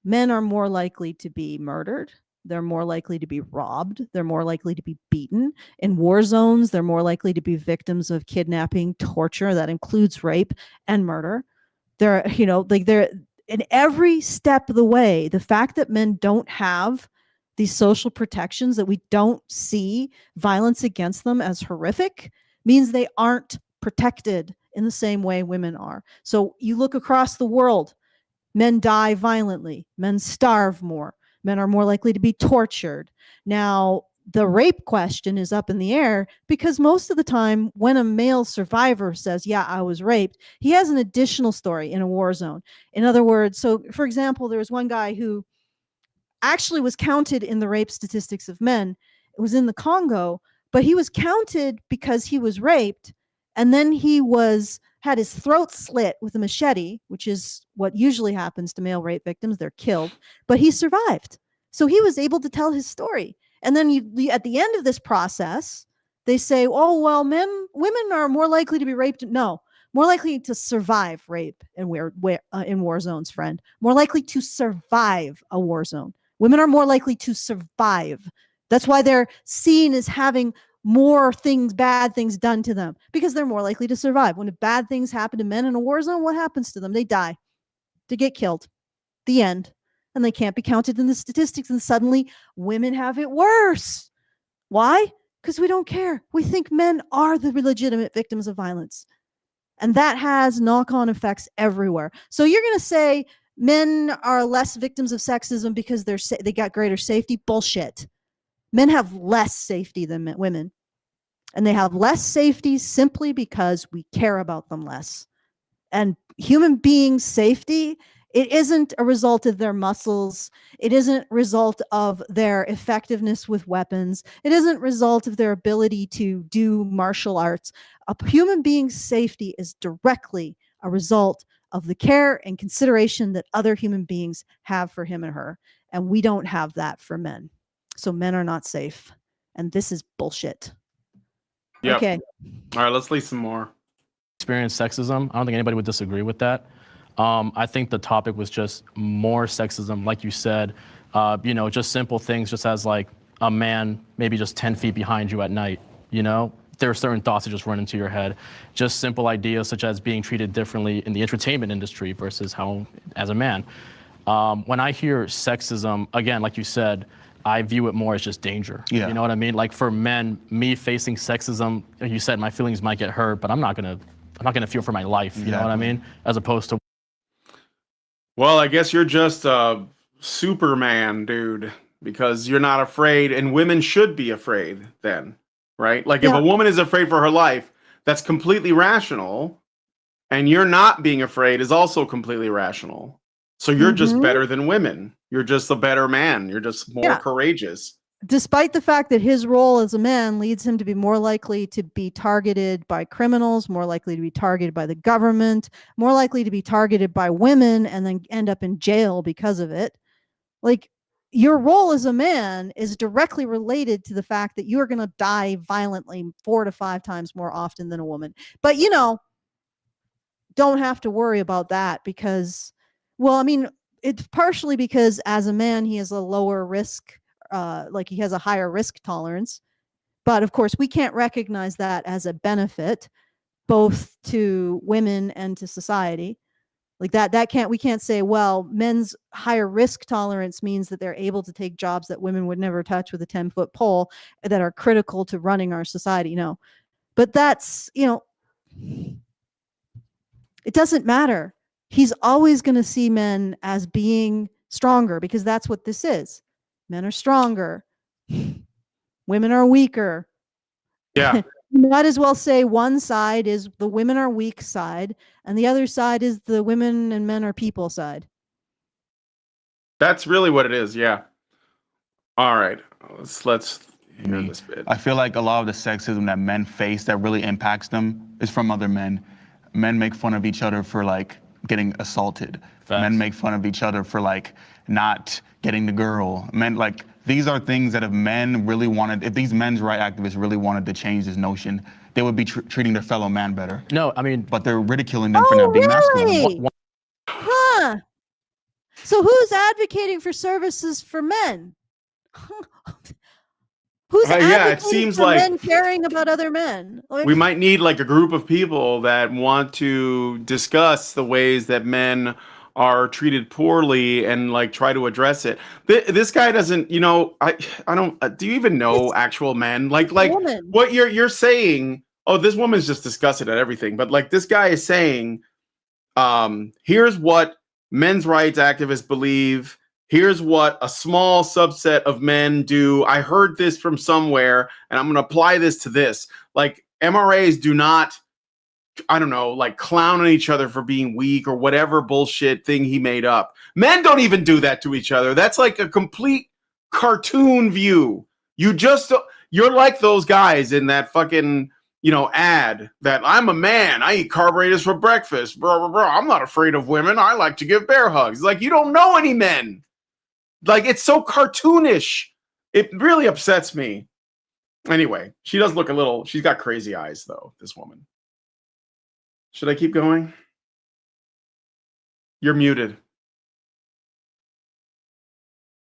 men are more likely to be murdered. They're more likely to be robbed. They're more likely to be beaten. In war zones, they're more likely to be victims of kidnapping, torture, that includes rape and murder. They're in every step of the way, the fact that men don't have these social protections, that we don't see violence against them as horrific, means they aren't protected in the same way women are. So you look across the world, men die violently, men starve more. Men are more likely to be tortured. Now, the rape question is up in the air because most of the time when a male survivor says, yeah, I was raped, he has an additional story in a war zone. In other words, so for example, there was one guy who actually was counted in the rape statistics of men. It was in the Congo, but he was counted because he was raped, and then he had his throat slit with a machete, which is what usually happens to male rape victims. They're killed, but he survived. So he was able to tell his story. And then at the end of this process, they say, oh, well, women are more likely to be raped. No, more likely to survive rape in war zones, friend. More likely to survive a war zone. Women are more likely to survive. That's why they're seen as having more bad things done to them, because they're more likely to survive. When bad things happen to men in a war zone, what happens to them? They die. They get killed. The end. And they can't be counted in the statistics. And suddenly women have it worse. Why? Because we don't care. We think men are the legitimate victims of violence. And that has knock-on effects everywhere. So you're going to say men are less victims of sexism because they got greater safety? Bullshit. Men have less safety than women. And they have less safety simply because we care about them less. And human beings' safety, it isn't a result of their muscles. It isn't a result of their effectiveness with weapons. It isn't a result of their ability to do martial arts. A human being's safety is directly a result of the care and consideration that other human beings have for him and her. And we don't have that for men. So men are not safe. And this is bullshit. Yep. Okay. All right, let's leave some more. Experience sexism. I don't think anybody would disagree with that. I think the topic was just more sexism, like you said, just simple things, just as like a man maybe just 10 feet behind you at night, there are certain thoughts that just run into your head. Just simple ideas such as being treated differently in the entertainment industry versus how as a man. When I hear sexism, again, like you said, I view it more as just danger. Yeah. You know what I mean? Like for men, me facing sexism, like you said, my feelings might get hurt, but I'm not gonna feel for my life. You know what I mean? As opposed to. Well, I guess you're just a Superman, dude, because you're not afraid, and women should be afraid then, right? Like if a woman is afraid for her life, that's completely rational, and you're not being afraid is also completely rational. So you're just better than women. You're just a better man. You're just more courageous. Despite the fact that his role as a man leads him to be more likely to be targeted by criminals, more likely to be targeted by the government, more likely to be targeted by women and then end up in jail because of it. Like, your role as a man is directly related to the fact that you are going to die violently 4 to 5 times more often than a woman. But, don't have to worry about that because, it's partially because as a man, he has a lower risk, he has a higher risk tolerance. But of course, we can't recognize that as a benefit, both to women and to society. Like we can't say, well, men's higher risk tolerance means that they're able to take jobs that women would never touch with a 10-foot pole that are critical to running our society. No, but that's, it doesn't matter. He's always going to see men as being stronger because that's what this is. Men are stronger. Women are weaker. Yeah. You might as well say one side is the women are weak side and the other side is the women and men are people side. That's really what it is. Yeah. All right. Let's hear this bit. I feel like a lot of the sexism that men face that really impacts them is from other men. Men make fun of each other for getting assaulted. Facts. Men make fun of each other for not getting the girl. Men these are things that if these men's right activists really wanted to change this notion, they would be treating their fellow man better. No, I mean, but they're ridiculing them for not being masculine. Huh. So who's advocating for services for men? Who's it seems like men caring about other men? We might need a group of people that want to discuss the ways that men are treated poorly and try to address it. This guy doesn't, I don't. Do you even know actual men? What you're saying? Oh, this woman's just disgusted at everything. But this guy is saying, here's what men's rights activists believe. Here's what a small subset of men do. I heard this from somewhere, and I'm going to apply this to this. MRAs do not, clown on each other for being weak or whatever bullshit thing he made up. Men don't even do that to each other. That's a complete cartoon view. You're like those guys in that fucking, ad that I'm a man. I eat carburetors for breakfast. Blah, blah, blah. I'm not afraid of women. I like to give bear hugs. You don't know any men. It's so cartoonish. It really upsets me. Anyway, she does look she's got crazy eyes though, this woman. Should I keep going? You're muted.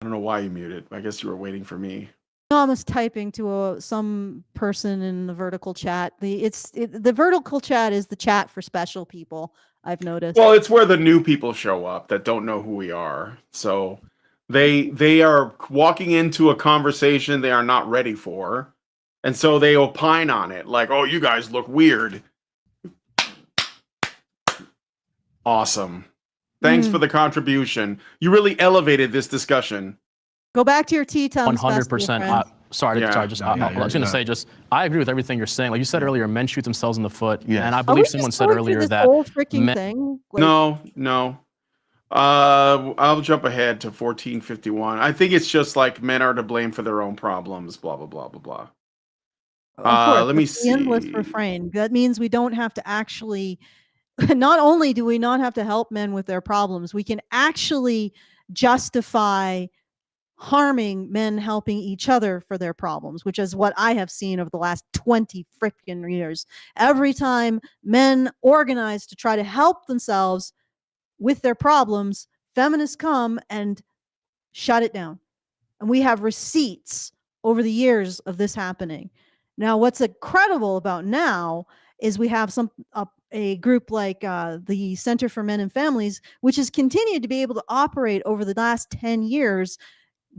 I don't know why you muted. I guess you were waiting for me. No, I was typing to some person in the vertical chat. The vertical chat is the chat for special people, I've noticed. Well, it's where the new people show up that don't know who we are. So they are walking into a conversation they are not ready for. And so they opine on it oh, you guys look weird. Awesome. Thanks for the contribution. You really elevated this discussion. Go back to your tea time. 100%. Sorry, I was going to say, I agree with everything you're saying. Like you said earlier, men shoot themselves in the foot. Yes. And I believe someone said earlier this that whole freaking thing. Like, No. I'll jump ahead to 1451. I think it's just like men are to blame for their own problems, blah, blah, blah, blah, blah. Of course, Let me the endless see. refrain. That means we don't have to actually, not only do we not have to help men with their problems, we can actually justify harming men helping each other for their problems, which is what I have seen over the last 20 freaking years. Every time men organize to try to help themselves with their problems, feminists come and shut it down. And we have receipts over the years of this happening. Now, what's incredible about now is we have a group like the Center for Men and Families, which has continued to be able to operate over the last 10 years,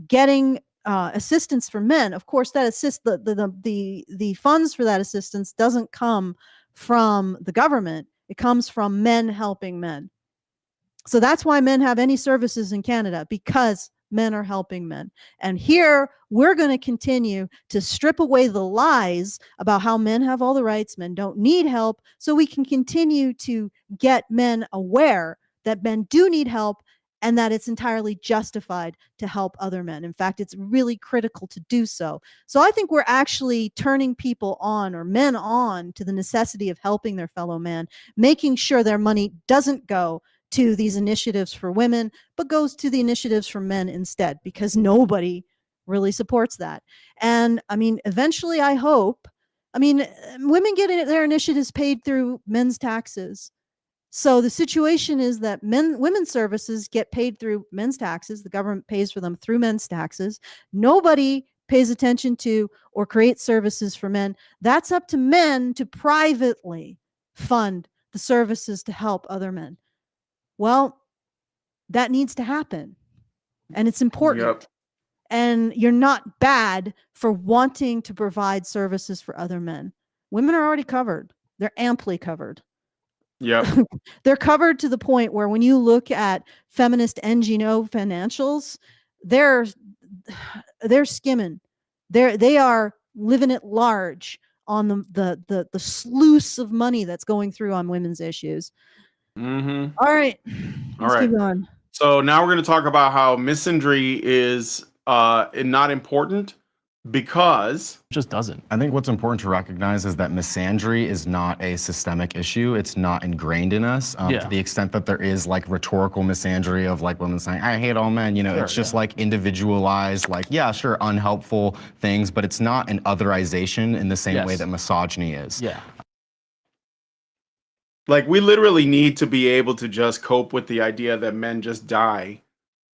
getting assistance for men. Of course, that the funds for that assistance doesn't come from the government. It comes from men helping men. So that's why men have any services in Canada, because men are helping men. And here we're going to continue to strip away the lies about how men have all the rights, men don't need help, so we can continue to get men aware that men do need help and that it's entirely justified to help other men. In fact, it's really critical to do so. So I think we're actually turning people on, or men on, to the necessity of helping their fellow man, making sure their money doesn't go to these initiatives for women, but goes to the initiatives for men instead, because nobody really supports that. And I mean, eventually, I hope, women get their initiatives paid through men's taxes. So the situation is that women's services get paid through men's taxes. The government pays for them through men's taxes. Nobody pays attention to or creates services for men. That's up to men to privately fund the services to help other men. Well, that needs to happen. And it's important. Yep. And you're not bad for wanting to provide services for other men. Women are already covered. They're amply covered. Yep. They're covered to the point where when you look at feminist NGO financials, they're skimming. They are living at large on the sluice of money that's going through on women's issues. Mm-hmm. All right. All right. Keep going. So now we're going to talk about how misandry is not important because it just doesn't. I think what's important to recognize is that misandry is not a systemic issue. It's not ingrained in us to the extent that there is like rhetorical misandry of like women saying, I hate all men. You know, it's just like individualized, like, yeah, sure, unhelpful things, but it's not an otherization in the same way that misogyny is. Yeah. Like, we literally need to be able to just cope with the idea that men just die.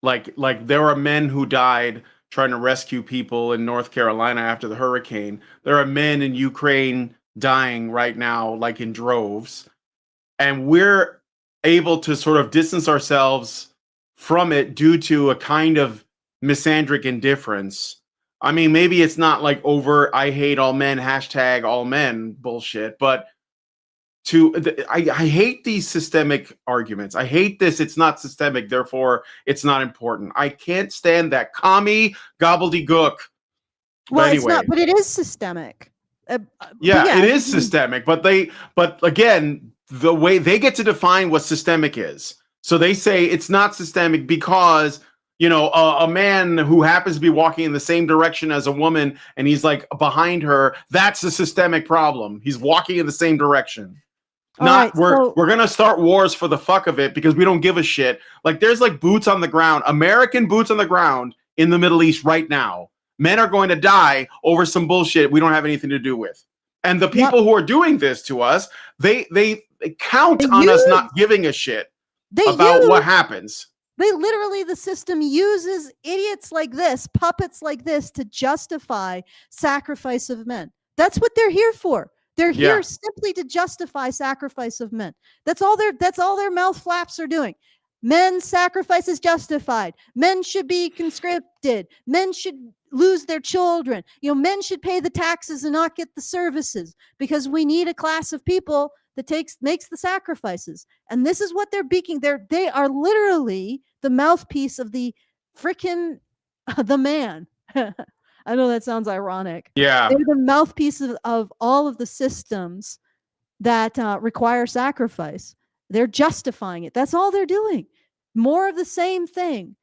Like there are men who died trying to rescue people in North Carolina after the hurricane. There are men in Ukraine dying right now, like in droves. And we're able to sort of distance ourselves from it due to a kind of misandric indifference. I mean, maybe it's not like over, I hate all men, hashtag all men bullshit, but I hate these systemic arguments. I hate this. It's not systemic, therefore it's not important. I can't stand that commie gobbledygook. Well, anyway. It's not, but it is systemic. It is systemic. But again, the way they get to define what systemic is. So they say it's not systemic because, you know, a man who happens to be walking in the same direction as a woman and he's like behind her, that's a systemic problem. He's walking in the same direction. We're gonna start wars for the fuck of it because we don't give a shit. Like, there's like boots on the ground, American boots on the ground in the Middle East right now. Men are going to die over some bullshit we don't have anything to do with. And the people who are doing this to us, they count on us not giving a shit about what happens. They literally, the system uses idiots like this, puppets like this, to justify sacrifice of men. That's what they're here for. They're here simply to justify sacrifice of men. That's all their mouth flaps are doing. Men's sacrifice is justified. Men should be conscripted. Men should lose their children. You know, men should pay the taxes and not get the services because we need a class of people that makes the sacrifices. And this is what they're beaking. They are literally the mouthpiece of the frickin' the man. I know that sounds ironic. Yeah. They're the mouthpiece of all of the systems that require sacrifice. They're justifying it. That's all they're doing. More of the same thing.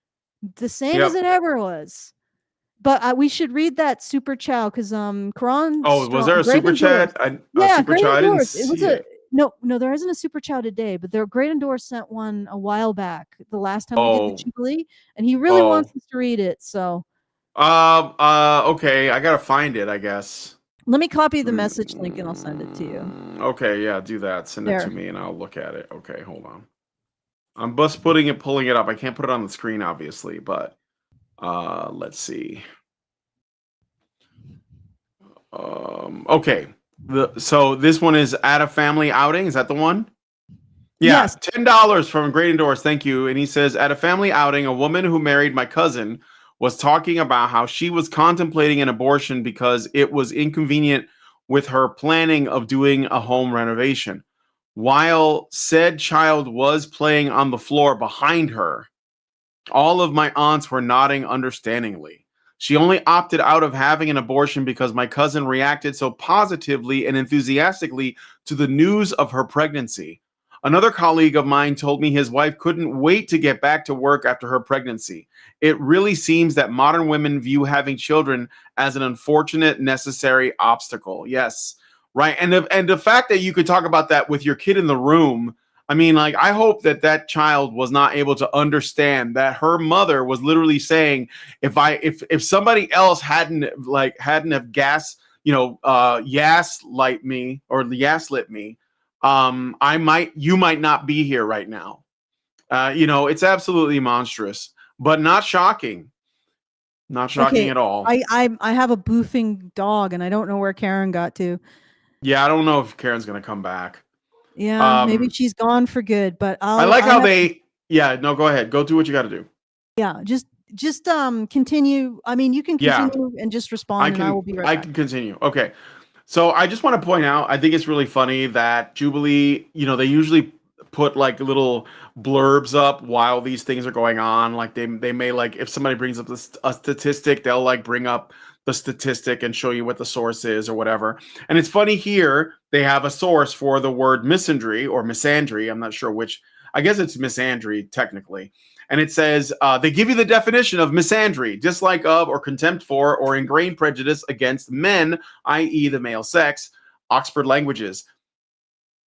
The same as it ever was. But we should read that super chat because Karan. Oh, was there a super chat? Super chat. It was no, there isn't a super chat today, but their Great Endorse sent one a while back. The last time we did the Jubilee, and he really wants us to read it. So. Okay, I gotta find it, I guess. Let me copy the message link and I'll send it to you. Okay, yeah, do that. Send it to me and I'll look at it. Okay, hold on. I'm just pulling it up. I can't put it on the screen, obviously, but let's see. Okay. So this one is at a family outing. Is that the one? Yeah, yes. $10 from Great Endorse. Thank you. And he says, at a family outing, a woman who married my cousin was talking about how she was contemplating an abortion because it was inconvenient with her planning of doing a home renovation. While said child was playing on the floor behind her, all of my aunts were nodding understandingly. She only opted out of having an abortion because my cousin reacted so positively and enthusiastically to the news of her pregnancy. Another colleague of mine told me his wife couldn't wait to get back to work after her pregnancy. It really seems that modern women view having children as an unfortunate, necessary obstacle. Yes, right. And the fact that you could talk about that with your kid in the room, I mean, like, I hope that child was not able to understand that her mother was literally saying, if somebody else hadn't have gaslit me, you might not be here right now. It's absolutely monstrous, but not shocking. Not shocking at all. I have a boofing dog and I don't know where Karen got to. Yeah, I don't know if Karen's going to come back. Yeah, maybe she's gone for good, but I like how go ahead. Go do what you got to do. Yeah, just continue. I mean, you can continue and just respond and I will be right back. I can continue. Okay. So I just want to point out, I think it's really funny that Jubilee, they usually put like little blurbs up while these things are going on. Like they may, like, if somebody brings up a statistic, they'll like bring up the statistic and show you what the source is or whatever. And it's funny here, they have a source for the word misandry or misandry. I'm not sure which. I guess it's misandry technically. And it says, they give you the definition of misandry: dislike of or contempt for or ingrained prejudice against men, i.e. the male sex, Oxford Languages.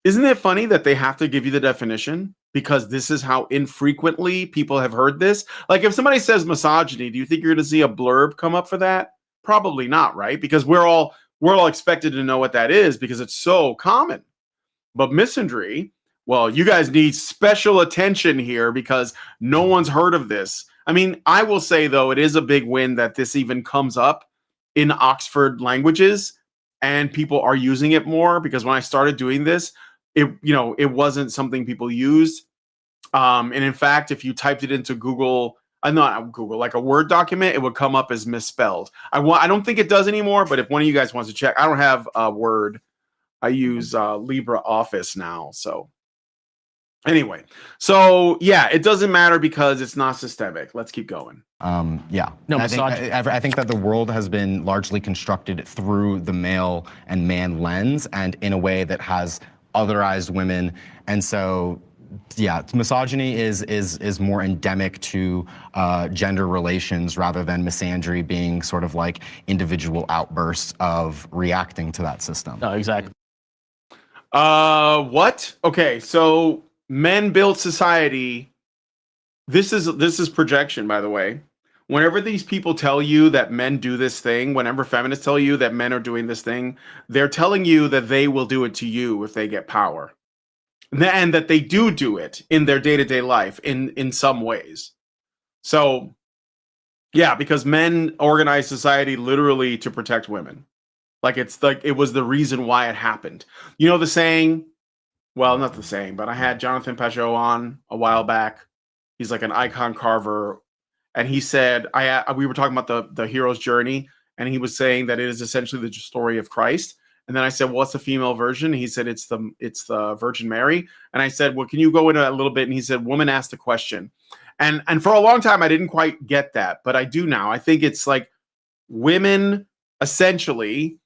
Isn't it funny that they have to give you the definition? Because this is how infrequently people have heard this. Like, if somebody says misogyny, do you think you're going to see a blurb come up for that? Probably not, right? Because we're all expected to know what that is because it's so common. But misandry, well, you guys need special attention here because no one's heard of this. I mean, I will say, though, it is a big win that this even comes up in Oxford Languages and people are using it more, because when I started doing this, it wasn't something people used. And in fact, if you typed it into Google, not Google, like a Word document, it would come up as misspelled. I don't think it does anymore, but if one of you guys wants to check, I don't have Word. I use LibreOffice now, so. Anyway, so yeah, it doesn't matter because it's not systemic. Let's keep going. Yeah. No, I think that the world has been largely constructed through the male and man lens and in a way that has otherized women. And so, yeah, misogyny is more endemic to gender relations rather than misandry being sort of like individual outbursts of reacting to that system. No, exactly. What? Okay, so men build society. This is projection, by the way. Whenever these people tell you that men do this thing, whenever feminists tell you that men are doing this thing, they're telling you that they will do it to you if they get power. And that they do it in their day-to-day life in some ways. So, yeah, because men organize society literally to protect women. Like, it's like it was the reason why it happened. You know the saying, well, not the saying, but I had Jonathan Pajot on a while back. He's like an icon carver. And he said, we were talking about the hero's journey, and he was saying that it is essentially the story of Christ. And then I said, well, what's the female version? He said, it's the Virgin Mary. And I said, well, can you go into that a little bit? And he said, woman asked the question. And for a long time, I didn't quite get that, but I do now. I think it's like women essentially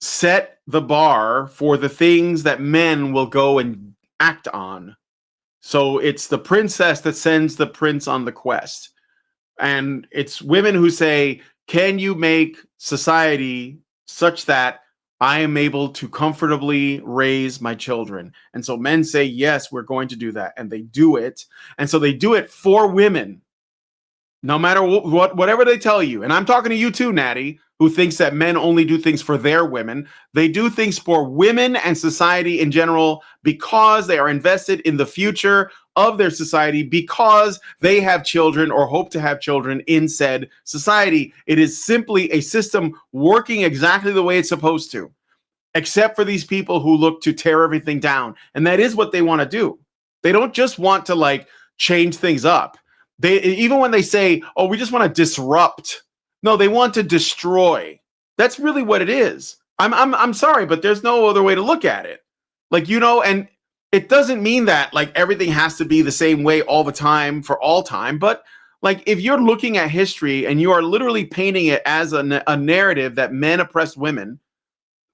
set the bar for the things that men will go and act on. So it's the princess that sends the prince on the quest. And it's women who say, can you make society such that I am able to comfortably raise my children? And so men say, yes, we're going to do that. And they do it. And so they do it for women, no matter whatever they tell you. And I'm talking to you too, Natty, who thinks that men only do things for their women. They do things for women and society in general because they are invested in the future of their society, because they have children or hope to have children in said society. It is simply a system working exactly the way it's supposed to, except for these people who look to tear everything down. And that is what they want to do. They don't just want to like change things up. They, even when they say, oh, we just want to disrupt. No, they want to destroy. That's really what it is. I'm sorry, but there's no other way to look at it. Like, you know, and it doesn't mean that like everything has to be the same way all the time for all time. But like, if you're looking at history and you are literally painting it as a narrative that men oppressed women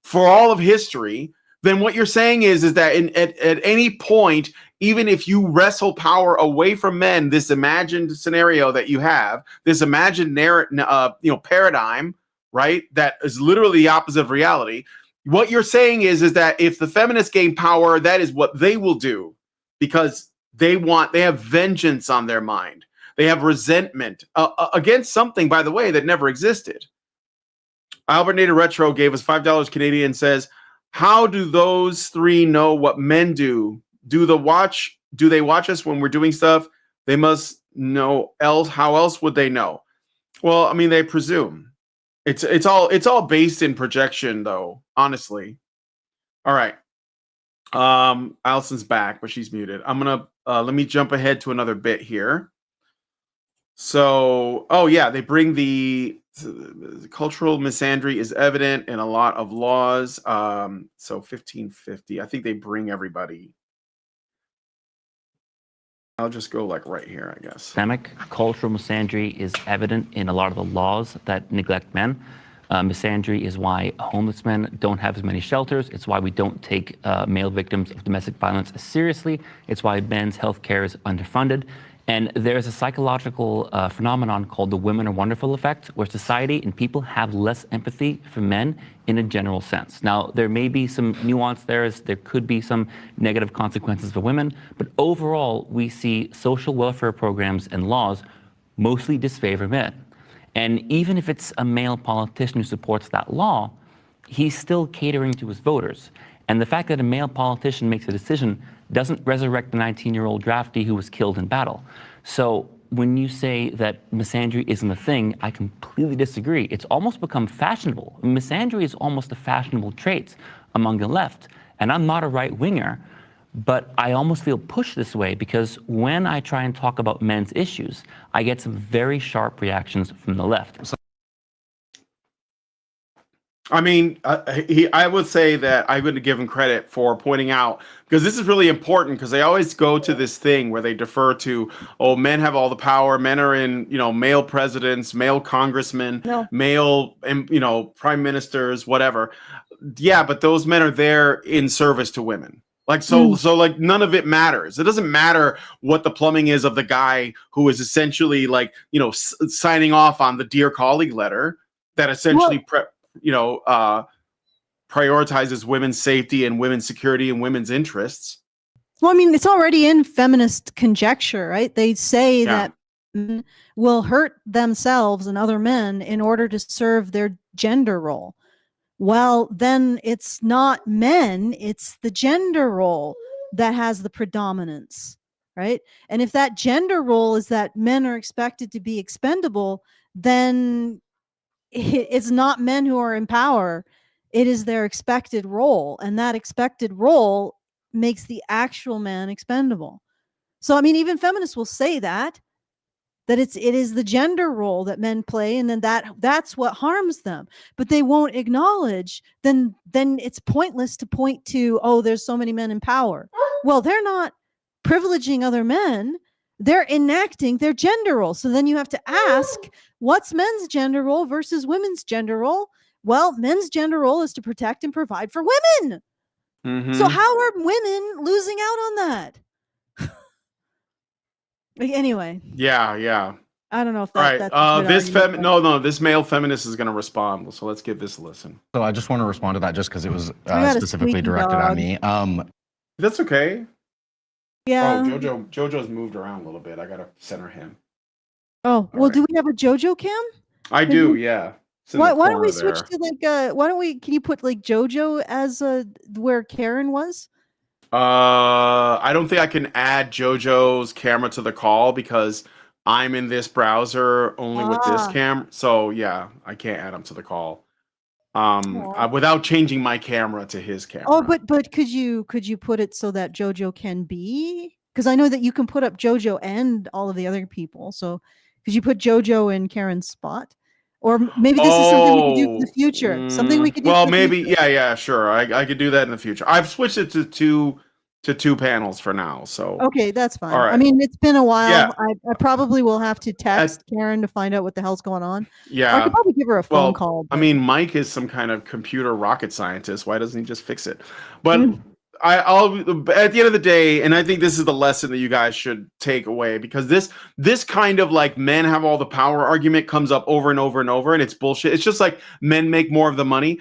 for all of history, then what you're saying is that at any point, even if you wrestle power away from men, this imagined scenario that you have, this imagined paradigm, right, that is literally the opposite of reality. What you're saying is that if the feminists gain power, that is what they will do, because they have vengeance on their mind. They have resentment against something, by the way, that never existed. Albert Nader Retro gave us $5 Canadian, says, how do those three know what men do? Do they watch us when we're doing stuff? They must know else. How else would they know? Well, I mean, they presume. It's all based in projection, though, honestly. All right. Allison's back, but she's muted. I'm gonna let me jump ahead to another bit here. So, oh yeah, they bring the cultural misandry is evident in a lot of laws. So 1550. I think they bring everybody. I'll just go like right here, I guess. Systemic cultural misandry is evident in a lot of the laws that neglect men. Misandry is why homeless men don't have as many shelters. It's why we don't take male victims of domestic violence as seriously. It's why men's health care is underfunded. And there's a psychological phenomenon called the women are wonderful effect, where society and people have less empathy for men in a general sense. Now, there may be some nuance there, as there could be some negative consequences for women, but overall, we see social welfare programs and laws mostly disfavor men. And even if it's a male politician who supports that law, he's still catering to his voters. And the fact that a male politician makes a decision doesn't resurrect the 19-year-old draftee who was killed in battle. So when you say that misandry isn't a thing, I completely disagree. It's almost become fashionable. Misandry is almost a fashionable trait among the left. And I'm not a right-winger, but I almost feel pushed this way because when I try and talk about men's issues, I get some very sharp reactions from the left. I mean, I would say that I would give him credit for pointing out, because this is really important, because they always go to this thing where they defer to, oh, men have all the power. Men are in, male presidents, male congressmen, male, prime ministers, whatever. Yeah, but those men are there in service to women. Like, so like none of it matters. It doesn't matter what the plumbing is of the guy who is essentially like, signing off on the Dear Colleague letter that essentially prioritizes women's safety and women's security and women's interests. Well, I mean, it's already in feminist conjecture, right? They say that men will hurt themselves and other men in order to serve their gender role. Well, then it's not men, it's the gender role that has the predominance, right? And if that gender role is that men are expected to be expendable, then it's not men who are in power. It is their expected role. And that expected role makes the actual man expendable. So, I mean, even feminists will say that it is the gender role that men play, and then that's what harms them. But they won't acknowledge, then it's pointless to point to, oh, there's so many men in power. Well, they're not privileging other men. they're enacting their gender role. So then you have to ask, what's men's gender role versus women's gender role? Well, men's gender role is to protect and provide for women. So how are women losing out on that? Anyway. Yeah. I don't know if that's this male feminist is going to respond. So let's give this a listen. So I just want to respond to that just because it was specifically directed at me. That's okay. Yeah. Oh, Jojo's moved around a little bit. I got to center him. Oh, well, do we have a Jojo cam? I do, yeah. Why don't we switch to like can you put like Jojo as where Karen was? I don't think I can add Jojo's camera to the call because I'm in this browser only with this cam. So yeah, I can't add him to the call. Without changing my camera to his camera. Oh, but could you put it so that Jojo can be? Because I know that you can put up Jojo and all of the other people. So could you put Jojo in Karen's spot? Or maybe this is something we could do in the future. Something we could do. Well, maybe, yeah, sure. I could do that in the future. I've switched it to two panels for now. So okay, that's fine. Right. I mean, it's been a while. Yeah. I probably will have to text Karen to find out what the hell's going on. Yeah, or I could probably give her a phone call. But... I mean, Mike is some kind of computer rocket scientist. Why doesn't he just fix it? But I'll at the end of the day, and I think this is the lesson that you guys should take away, because this kind of like men have all the power argument comes up over and over and over, and it's bullshit. It's just like men make more of the money.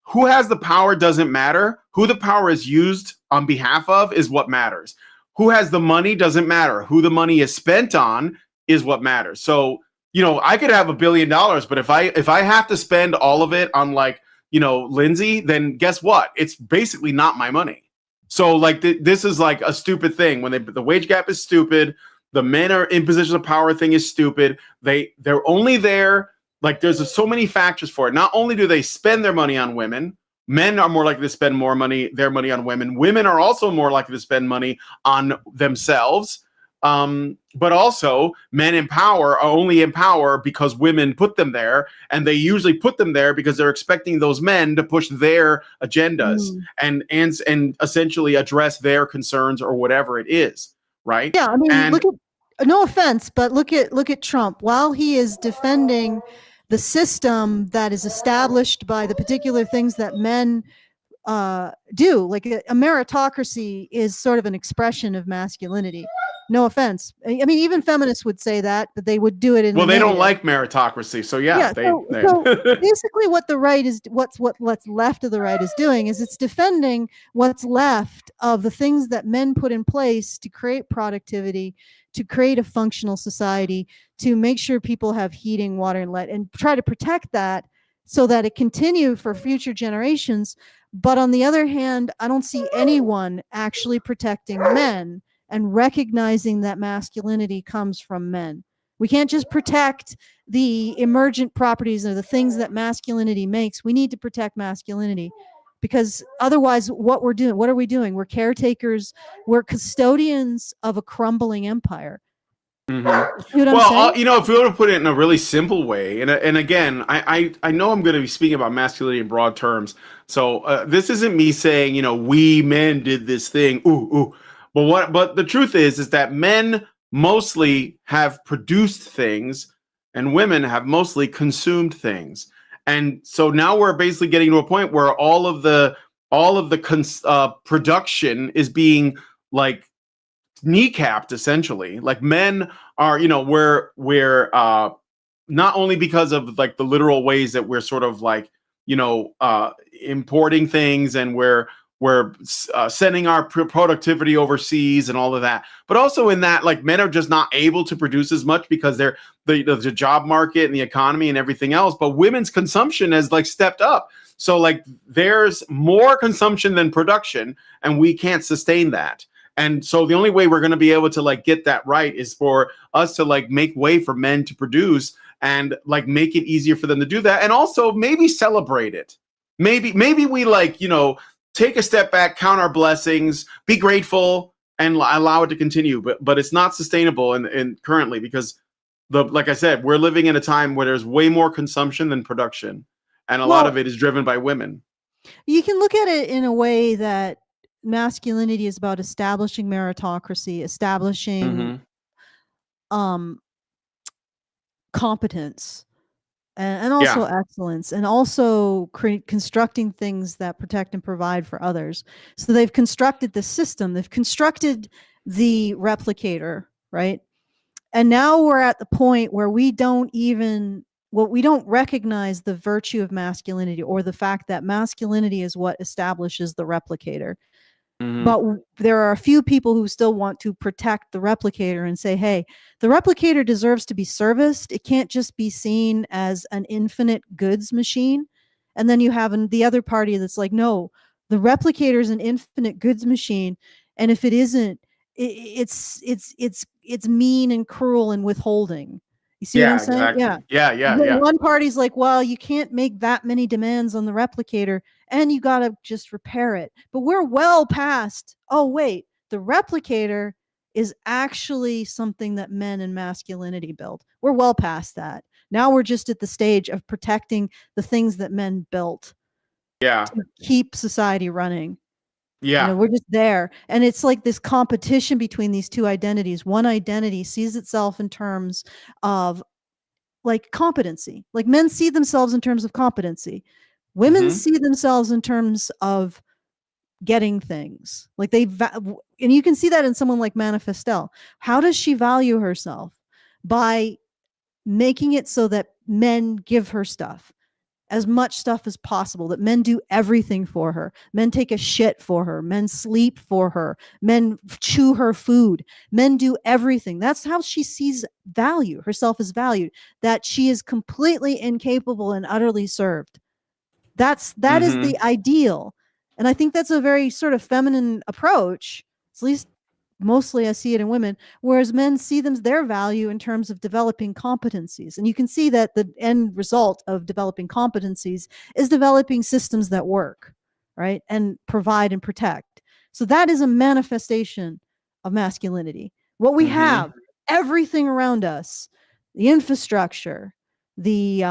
Who has the power doesn't matter. Who the power is used on behalf of is what matters. Who has the money doesn't matter. Who the money is spent on is what matters. So, I could have $1 billion, but if I have to spend all of it on like, Lindsay, then guess what? It's basically not my money. So like this is like a stupid thing. When the wage gap is stupid, the men are in positions of power thing is stupid. They're only there. Like there's so many factors for it. Not only do they spend their money on women, men are more likely to spend their money on women. Women are also more likely to spend money on themselves. But also men in power are only in power because women put them there, and they usually put them there because they're expecting those men to push their agendas and essentially address their concerns or whatever it is, right? Yeah, I mean, look at, no offense, but look at Trump. While he is defending the system that is established by the particular things that men do, like a meritocracy is sort of an expression of masculinity. No offense. I mean, even feminists would say that, but they would do it in. Well, they don't like meritocracy, so yeah. So basically, what the right is, what's left of the right is doing is it's defending what's left of the things that men put in place to create productivity, to create a functional society, to make sure people have heating, water, and light, and try to protect that so that it continue for future generations. But on the other hand, I don't see anyone actually protecting men and recognizing that masculinity comes from men. We can't just protect the emergent properties or the things that masculinity makes. We need to protect masculinity, because otherwise what are we doing? We're caretakers, we're custodians of a crumbling empire. Mm-hmm. You know well, if we were to put it in a really simple way, and again, I know I'm going to be speaking about masculinity in broad terms, so this isn't me saying, we men did this thing, ooh. But the truth is that men mostly have produced things and women have mostly consumed things. And so now we're basically getting to a point where all of the production is being like kneecapped, essentially. Like men are, we're not only because of like the literal ways that we're sort of like, importing things, and we're sending our productivity overseas and all of that, but also in that like men are just not able to produce as much because they're the job market and the economy and everything else. But women's consumption has like stepped up, so like there's more consumption than production, and we can't sustain that. And so the only way we're going to be able to like get that right is for us to like make way for men to produce and like make it easier for them to do that, and also maybe celebrate it. Maybe we like take a step back, count our blessings, be grateful, and allow it to continue. But it's not sustainable and currently, because like I said, we're living in a time where there's way more consumption than production, and a lot of it is driven by women. You can look at it in a way that masculinity is about establishing meritocracy, establishing competence and also excellence, and also constructing things that protect and provide for others. So they've constructed the system, they've constructed the replicator, right? And now we're at the point where we don't recognize the virtue of masculinity, or the fact that masculinity is what establishes the replicator. But there are a few people who still want to protect the replicator and say, hey, the replicator deserves to be serviced. It can't just be seen as an infinite goods machine. And then you have the other party that's like, no, the replicator is an infinite goods machine. And if it isn't, it's mean and cruel and withholding. You see what I'm saying? Exactly. Yeah. One party's like, well, you can't make that many demands on the replicator, and you got to just repair it. But we're well past, oh, wait, the replicator is actually something that men and masculinity built. We're well past that. Now we're just at the stage of protecting the things that men built. Yeah. To keep society running. Yeah. We're just there. And it's like this competition between these two identities. One identity sees itself in terms of like competency. Like men see themselves in terms of competency. Women see themselves in terms of getting things. Like and you can see that in someone like Manifestel. How does she value herself? By making it so that men give her stuff. As much stuff as possible, that men do everything for her. Men take a shit for her. Men sleep for her. Men chew her food. Men do everything. That's how she sees value, herself as valued, that she is completely incapable and utterly served. That is the ideal. And I think that's a very sort of feminine approach, at least mostly I see it in women, whereas men see their value in terms of developing competencies. And you can see that the end result of developing competencies is developing systems that work, right? And provide and protect. So that is a manifestation of masculinity. What we have, everything around us, the infrastructure, the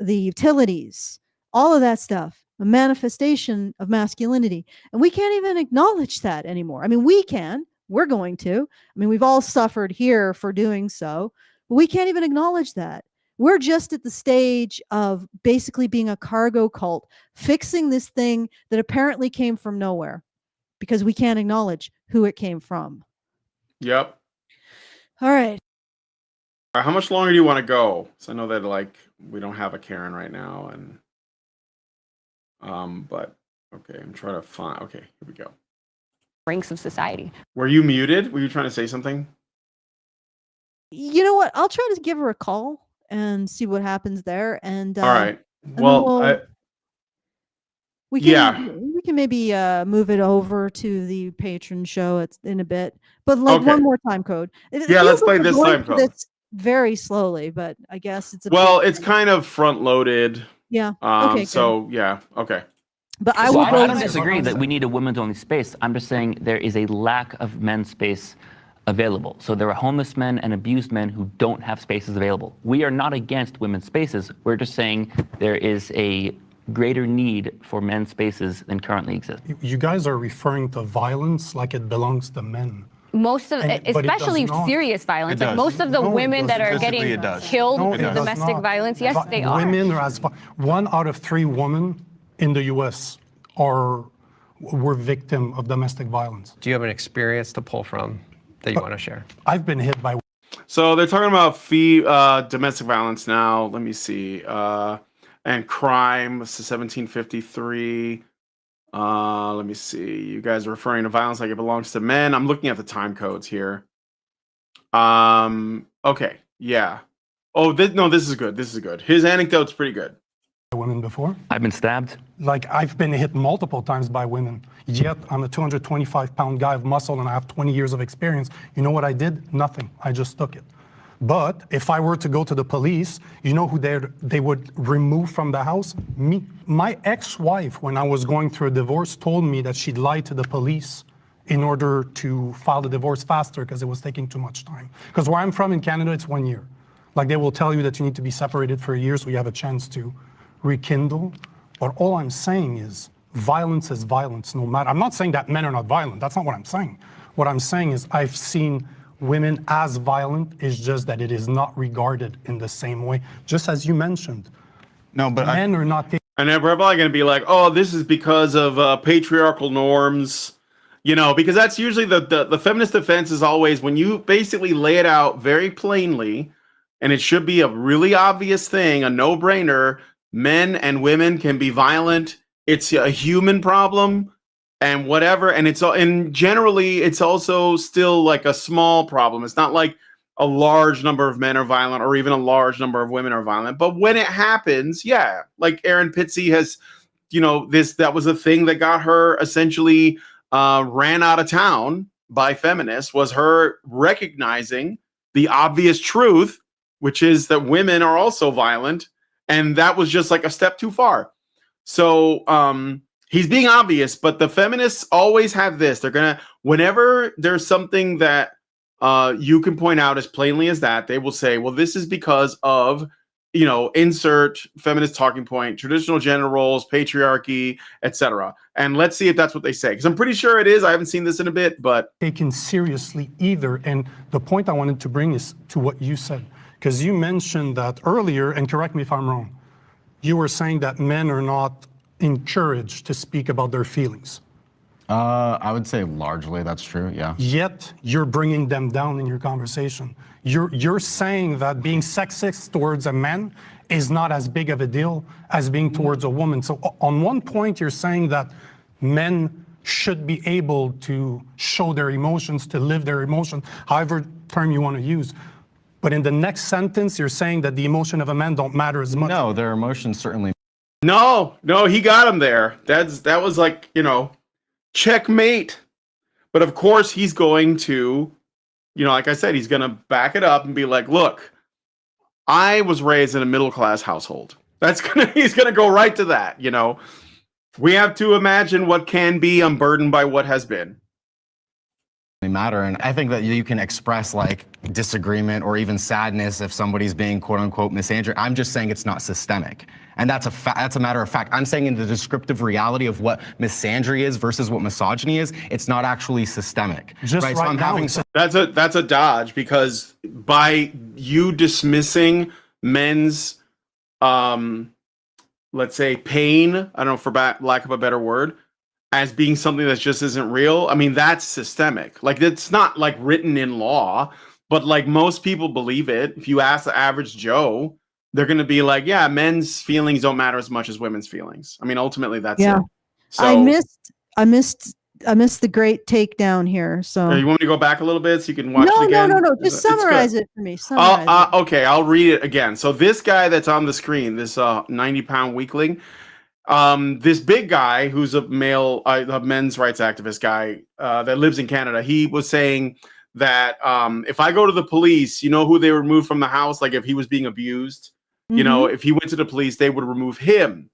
utilities, all of that stuff, a manifestation of masculinity. And we can't even acknowledge that anymore. I mean, we can. We're going to. I mean, we've all suffered here for doing so, but we can't even acknowledge that. We're just at the stage of basically being a cargo cult, fixing this thing that apparently came from nowhere because we can't acknowledge who it came from. Yep. All right. How much longer do you want to go? So I know that like we don't have a Karen right now, and but okay, I'm trying to find. Okay, here we go. Ranks of society. Were you muted? Were you trying to say something? You know what? I'll try to give her a call and see what happens there. And all right. Well, we can maybe move it over to the patron show in a bit. But like one more time code. Let's play this time code. Very slowly, but I guess it's it's kind of front loaded. Yeah. Okay. So yeah. Okay. But I don't disagree that we need a women's only space. I'm just saying there is a lack of men's space available. So there are homeless men and abused men who don't have spaces available. We are not against women's spaces. We're just saying there is a greater need for men's spaces than currently exist. You guys are referring to violence like it belongs to men. Most of, especially serious violence, like most of the women that are getting killed in domestic violence, yes, they are. Women are 1 out of 3 women in the U.S. were victim of domestic violence. Do you have an experience to pull from that you want to share? I've been hit by. So they're talking about domestic violence now. Let me see. And crime. This is 1753. Let me see. You guys are referring to violence like it belongs to men. I'm looking at the time codes here. Okay. Yeah. Oh, this is good. This is good. His anecdote's pretty good. Women before? I've been stabbed. Like I've been hit multiple times by women. Yet I'm a 225-pound guy of muscle and I have 20 years of experience. You know what I did? Nothing. I just took it. But if I were to go to the police, you know who they would remove from the house? Me. My ex-wife, when I was going through a divorce, told me that she'd lied to the police in order to file the divorce faster because it was taking too much time. Because where I'm from in Canada, it's 1 year. Like they will tell you that you need to be separated for a year so you have a chance to rekindle. But all I'm saying is violence is violence no matter. I'm not saying that men are not violent. That's not what I'm saying. What I'm saying is I've seen women as violent. It's just that it is not regarded in the same way, just as you mentioned. No, but men are not. And then we're probably going to be like, oh, this is because of patriarchal norms, you know, because that's usually the feminist defense is always when you basically lay it out very plainly, and it should be a really obvious thing, a no-brainer. Men and women can be violent. It's a human problem and whatever. And generally, it's also still like a small problem. It's not like a large number of men are violent or even a large number of women are violent. But when it happens, yeah, like Erin Pitsey has, you know, that was a thing that got her essentially ran out of town by feminists, was her recognizing the obvious truth, which is that women are also violent. And that was just like a step too far. So he's being obvious, but the feminists always have this. They're going to, whenever there's something that you can point out as plainly as that, they will say, well, this is because of, you know, insert feminist talking point, traditional gender roles, patriarchy, etc. And let's see if that's what they say, because I'm pretty sure it is. I haven't seen this in a bit, but taken seriously either. And the point I wanted to bring is to what you said, because you mentioned that earlier, and correct me if I'm wrong, you were saying that men are not encouraged to speak about their feelings. I would say largely that's true, yeah. Yet you're bringing them down in your conversation. You're saying that being sexist towards a man is not as big of a deal as being towards a woman. So on one point, you're saying that men should be able to show their emotions, to live their emotions, however term you want to use. But in the next sentence, you're saying that the emotion of a man don't matter as much. No, their emotions certainly. No, he got him there. That was like, you know, checkmate. But of course, he's going to, you know, like I said, he's going to back it up and be like, look, I was raised in a middle-class household. He's going to go right to that, you know. We have to imagine what can be unburdened by what has been. Matter, and I think that you can express like disagreement or even sadness if somebody's being quote unquote misandry. I'm just saying it's not systemic, and that's a matter of fact. I'm saying in the descriptive reality of what misandry is versus what misogyny is, it's not actually systemic. Just right, so I'm now, that's a dodge, because by you dismissing men's let's say pain, I don't know, for lack of a better word, as being something that just isn't real, I mean, that's systemic. Like, it's not like written in law, but like most people believe it. If you ask the average Joe, they're going to be like, yeah, men's feelings don't matter as much as women's feelings. I mean, ultimately that's it. So I missed the great takedown here. So you want me to go back a little bit so you can watch it again? No. Just summarize it for me. Okay, I'll read it again. So this guy that's on the screen, this 90-pound weakling, this big guy who's a male, a men's rights activist guy that lives in Canada, he was saying that if I go to the police, you know who they remove from the house? Like if he was being abused, you know, if he went to the police, they would remove him.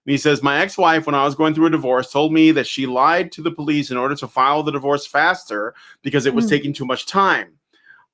And he says, my ex-wife, when I was going through a divorce, told me that she lied to the police in order to file the divorce faster because it was taking too much time.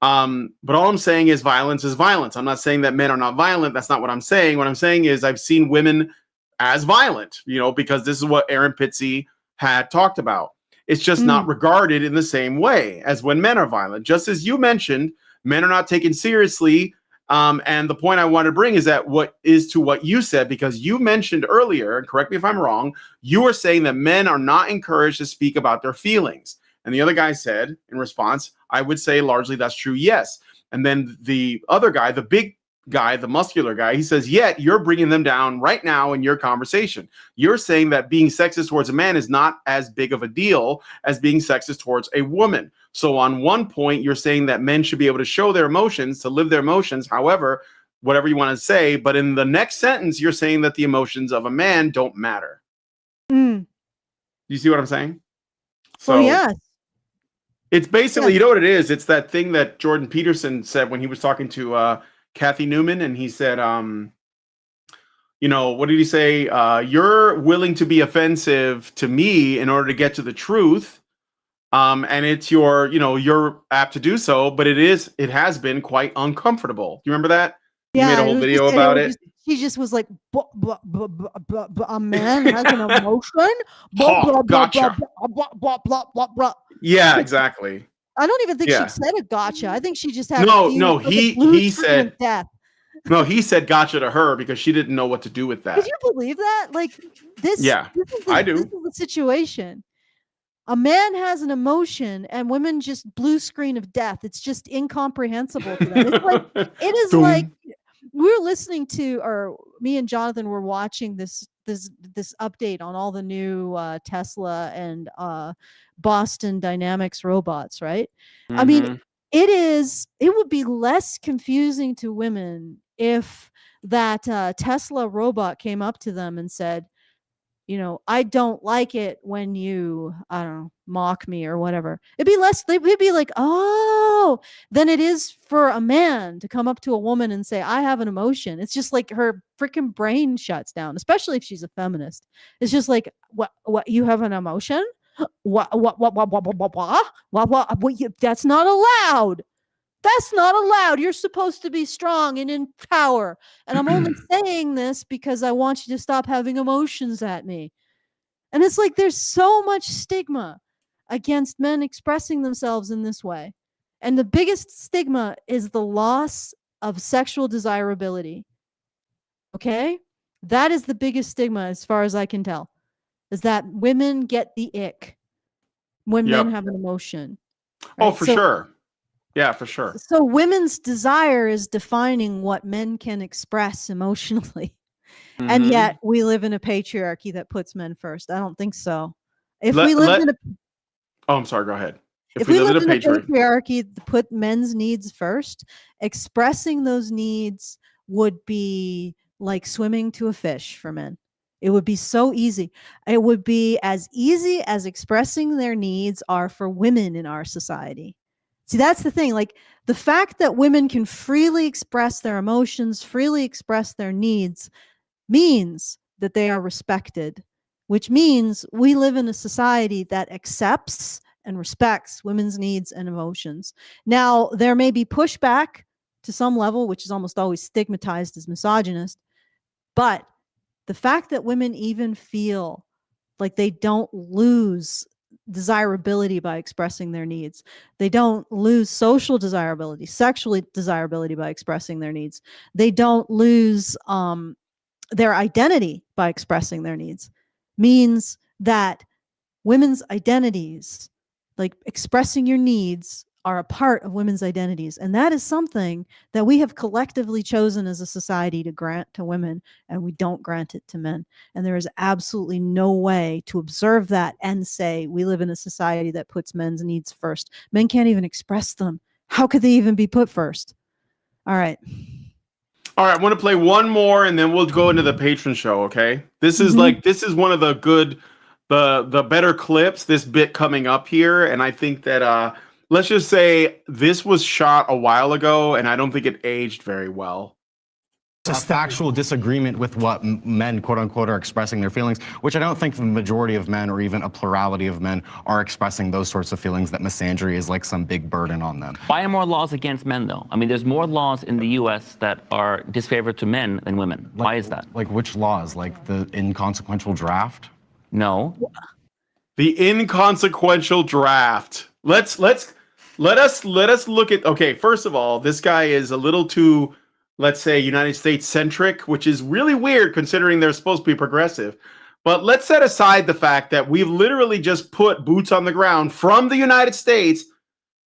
But all I'm saying is violence is violence. I'm not saying that men are not violent. That's not what I'm saying. What I'm saying is I've seen women as violent, you know, because this is what Erin Pitsey had talked about. It's just not regarded in the same way as when men are violent. Just as you mentioned, men are not taken seriously. And the point I want to bring is that what you said, because you mentioned earlier, and correct me if I'm wrong, you were saying that men are not encouraged to speak about their feelings. And the other guy said in response, I would say largely that's true, yes. And then the other guy, the big guy, the muscular guy, he says, yet you're bringing them down right now in your conversation. You're saying that being sexist towards a man is not as big of a deal as being sexist towards a woman. So on one point, you're saying that men should be able to show their emotions, to live their emotions, however, whatever you want to say. But in the next sentence, you're saying that the emotions of a man don't matter. You see what I'm saying? So yes. It's basically, you know what it is? It's that thing that Jordan Peterson said when he was talking to Kathy Newman, and he said, you know, what did he say? You're willing to be offensive to me in order to get to the truth. And it's your, you know, you're apt to do so, but it has been quite uncomfortable. Do you remember that? Yeah, you made a whole video about it. He just was like, a man has an emotion. Gotcha. Yeah, exactly. I don't even think Yeah. she said a gotcha. I think she just had No, he screen said of death. no, he said gotcha to her because she didn't know what to do with that. Could you believe that? Like this, Yeah, I do. This is the situation. A man has an emotion and women just blue screen of death. It's just incomprehensible to them. It's like, it is like we're listening to, or me and Jonathan were watching this update on all the new Tesla and Boston Dynamics robots, right? Mm-hmm. I mean, it would be less confusing to women if that Tesla robot came up to them and said, you know, I don't like it when you, I don't know, mock me or whatever. It'd be less, they'd be like, oh, than it is for a man to come up to a woman and say, I have an emotion. It's just like her freaking brain shuts down, especially if she's a feminist. It's just like, what, you have an emotion? What, that's not allowed. That's not allowed. You're supposed to be strong and in power. And I'm only saying this because I want you to stop having emotions at me. And it's like there's so much stigma against men expressing themselves in this way. And the biggest stigma is the loss of sexual desirability. Okay? That is the biggest stigma as far as I can tell. Is that women get the ick when men have an emotion. Right? Oh, for sure. Yeah, for sure. So women's desire is defining what men can express emotionally. Mm-hmm. And yet we live in a patriarchy that puts men first. I don't think so. If we lived in a Oh, I'm sorry, go ahead. If we lived in a patriarchy that put men's needs first, expressing those needs would be like swimming to a fish for men. It would be so easy. It would be as easy as expressing their needs are for women in our society. See, that's the thing. Like the fact that women can freely express their emotions, freely express their needs means that they are respected, which means we live in a society that accepts and respects women's needs and emotions. Now, there may be pushback to some level, which is almost always stigmatized as misogynist, but the fact that women even feel like they don't lose desirability by expressing their needs. They don't lose social desirability, sexual desirability by expressing their needs. They don't lose their identity by expressing their needs. Means that women's identities, like expressing your needs, are a part of women's identities. And that is something that we have collectively chosen as a society to grant to women, and we don't grant it to men. And there is absolutely no way to observe that and say we live in a society that puts men's needs first. Men can't even express them. How could they even be put first? All right. All right, I want to play one more and then we'll go into the patron show, okay? This is this is one of the good, the better clips, this bit coming up here. And I think that let's just say this was shot a while ago, and I don't think it aged very well. It's a factual disagreement with what men, quote unquote, are expressing their feelings, which I don't think the majority of men or even a plurality of men are expressing those sorts of feelings, that misandry is like some big burden on them. Why are more laws against men, though? I mean, there's more laws in the U.S. that are disfavored to men than women. Why is that? Like which laws? Like the inconsequential draft? No. The inconsequential draft. Let us look at, okay, first of all, this guy is a little too, let's say, United States centric, which is really weird considering they're supposed to be progressive. But let's set aside the fact that we've literally just put boots on the ground from the United States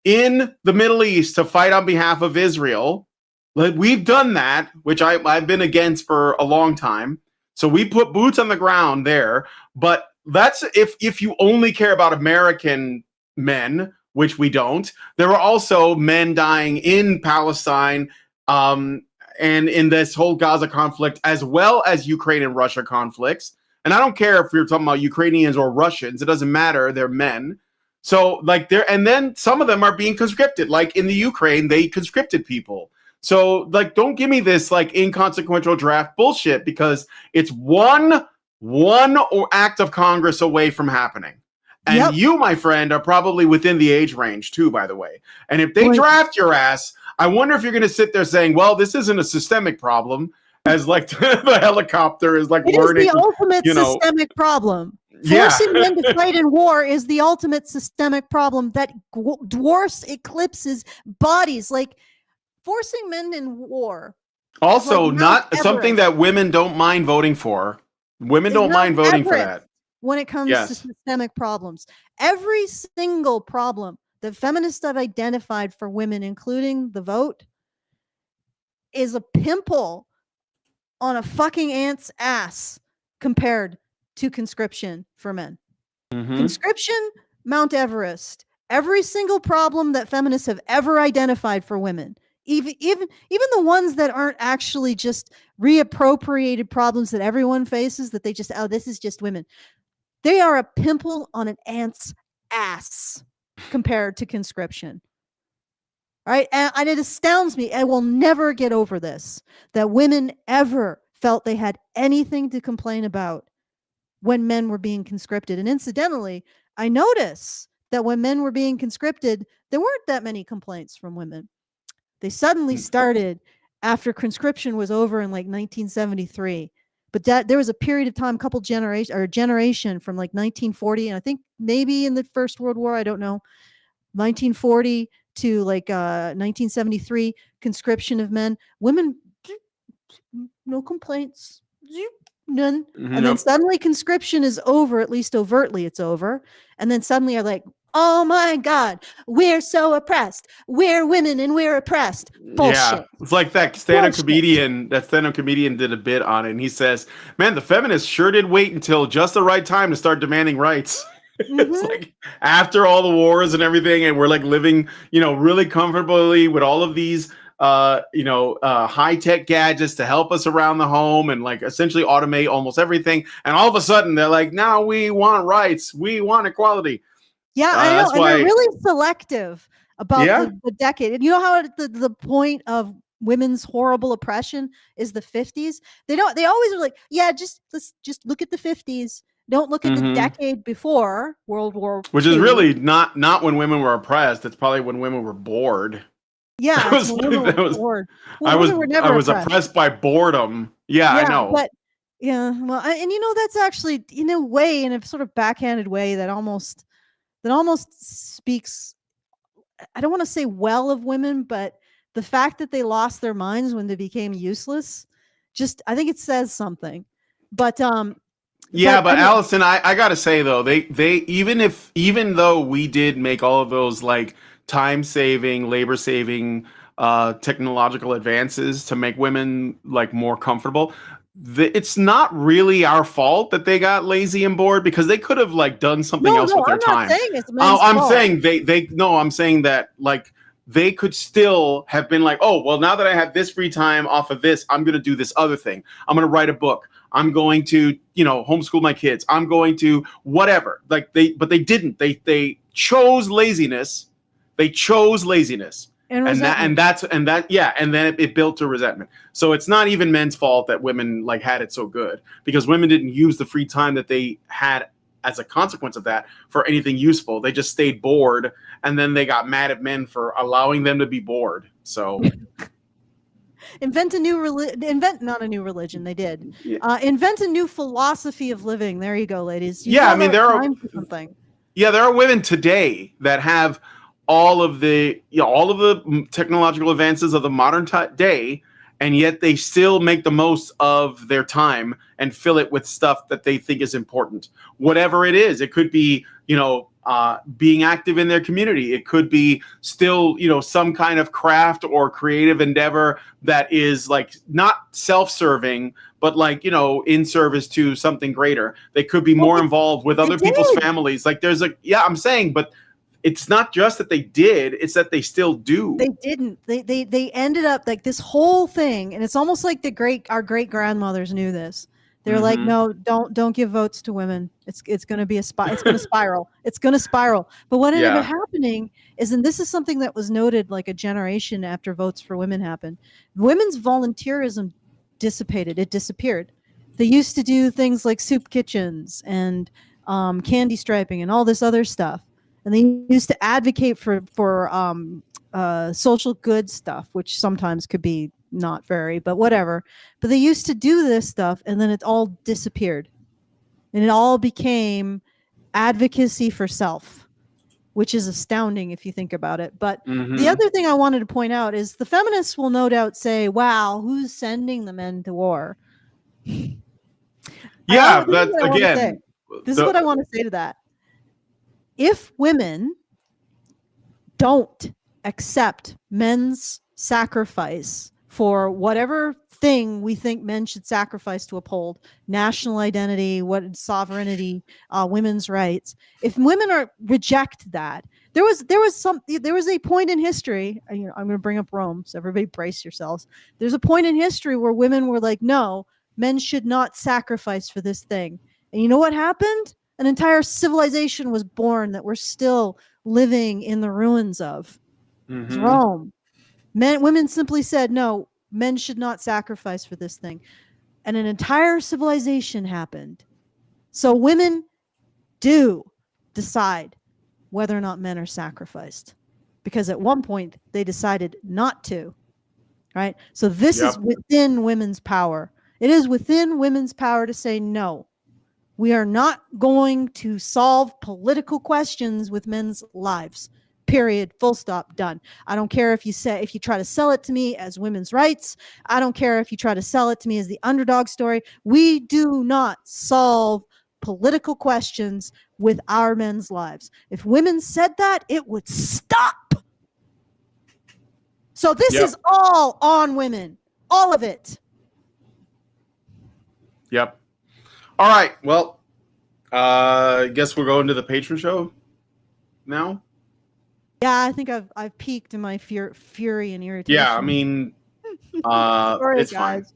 in the Middle East to fight on behalf of Israel. We've done that, which I've been against for a long time. So we put boots on the ground there. But that's if you only care about American men, which we don't. There are also men dying in Palestine and in this whole Gaza conflict, as well as Ukraine and Russia conflicts. And I don't care if you're talking about Ukrainians or Russians. It doesn't matter. They're men. So and then some of them are being conscripted. Like in the Ukraine, they conscripted people. So don't give me this inconsequential draft bullshit, because it's one act of Congress away from happening. And you, my friend, are probably within the age range too, by the way. And if they draft your ass, I wonder if you're going to sit there saying, well, this isn't a systemic problem, as the helicopter is learning. It is the ultimate systemic problem. Forcing men to fight in war is the ultimate systemic problem that dwarfs, eclipses bodies. Like forcing men in war. Also, like not something that women don't mind voting for. Women don't mind voting for that. When it comes to systemic problems, every single problem that feminists have identified for women, including the vote, is a pimple on a fucking ant's ass compared to conscription for men. Conscription, Mount Everest. Every single problem that feminists have ever identified for women, even the ones that aren't actually just reappropriated problems that everyone faces, that they just, oh, this is just women. They are a pimple on an ant's ass compared to conscription. Right? And it astounds me. I will never get over this, that women ever felt they had anything to complain about when men were being conscripted. And incidentally, I notice that when men were being conscripted, there weren't that many complaints from women. They suddenly started after conscription was over in like 1973. But that there was a period of time, generation from like 1940, and I think maybe in the First World War, I don't know, 1940 to like 1973, conscription of men. Women, no complaints, none. And then suddenly conscription is over, at least overtly it's over. And then suddenly are like, oh my God, we're so oppressed. We're women and we're oppressed. Bullshit. Yeah, it's like that stand-up comedian. That stand-up comedian did a bit on it, and he says, "Man, the feminists sure did wait until just the right time to start demanding rights." It's like after all the wars and everything, and we're like living, really comfortably with all of these, high-tech gadgets to help us around the home and like essentially automate almost everything. And all of a sudden, they're like, "Now we want rights. We want equality." Yeah, I know, and they're really selective about the decade. And you know how the point of women's horrible oppression is the 50s? They always are like, yeah, let's just look at the 50s. Don't look at the decade before World War II. Which is really not when women were oppressed. It's probably when women were bored. Yeah, bored. Well, I was oppressed by boredom. Yeah, I know. But well, and that's actually in a way, in a sort of backhanded way, that almost speaks, I don't want to say well of women, but the fact that they lost their minds when they became useless, I think it says something. But Alison, I gotta say though, they even though we did make all of those like time-saving, labor-saving technological advances to make women like more comfortable, it's not really our fault that they got lazy and bored, because they could have like done something else with their time. Saying it's men's fault. I'm saying that like they could still have been like, oh, well, now that I have this free time off of this, I'm going to do this other thing. I'm going to write a book. I'm going to, homeschool my kids. I'm going to whatever. But they didn't. They chose laziness. They chose laziness. And then it built to resentment. So it's not even men's fault that women like had it so good, because women didn't use the free time that they had as a consequence of that for anything useful. They just stayed bored, and then they got mad at men for allowing them to be bored. So invent not a new religion. They did invent a new philosophy of living. There you go, ladies. There are women today that have all of the technological advances of the modern day, and yet they still make the most of their time and fill it with stuff that they think is important. Whatever it is, it could be being active in their community. It could be still some kind of craft or creative endeavor that is like not self-serving, but like in service to something greater. They could be more involved with other people's families. Like I'm saying, but it's not just that they did, it's that they still do. They didn't. They ended up like this whole thing, and it's almost like our great grandmothers knew this. They're like, no, don't give votes to women. It's going to be it's going to spiral. It's going to spiral. But what ended up happening is, and this is something that was noted like a generation after votes for women happened, women's volunteerism dissipated. It disappeared. They used to do things like soup kitchens and candy striping and all this other stuff. And they used to advocate for social good stuff, which sometimes could be not very, but whatever. But they used to do this stuff, and then it all disappeared. And it all became advocacy for self, which is astounding if you think about it. But the other thing I wanted to point out is the feminists will no doubt say, wow, who's sending the men to war? Yeah, this is what I want to say to that. If women don't accept men's sacrifice for whatever thing we think men should sacrifice to uphold, national identity, what sovereignty, women's rights, if women reject that, there was a point in history, I'm going to bring up Rome, so everybody brace yourselves. There's a point in history where women were like, no, men should not sacrifice for this thing. And you know what happened? An entire civilization was born that we're still living in the ruins of. It's Rome. Women simply said, no, men should not sacrifice for this thing. And an entire civilization happened. So women do decide whether or not men are sacrificed. Because at one point, they decided not to. Right? So this is within women's power. It is within women's power to say no. We are not going to solve political questions with men's lives. Period. Full stop. Done. I don't care if you try to sell it to me as women's rights. I don't care if you try to sell it to me as the underdog story. We do not solve political questions with our men's lives. If women said that, it would stop. So this is all on women. All of it. Yep. All right. Well, I guess we're going to the patron show now. Yeah, I think I've peaked in my fury and irritation. Yeah, I mean, sorry, it's guys.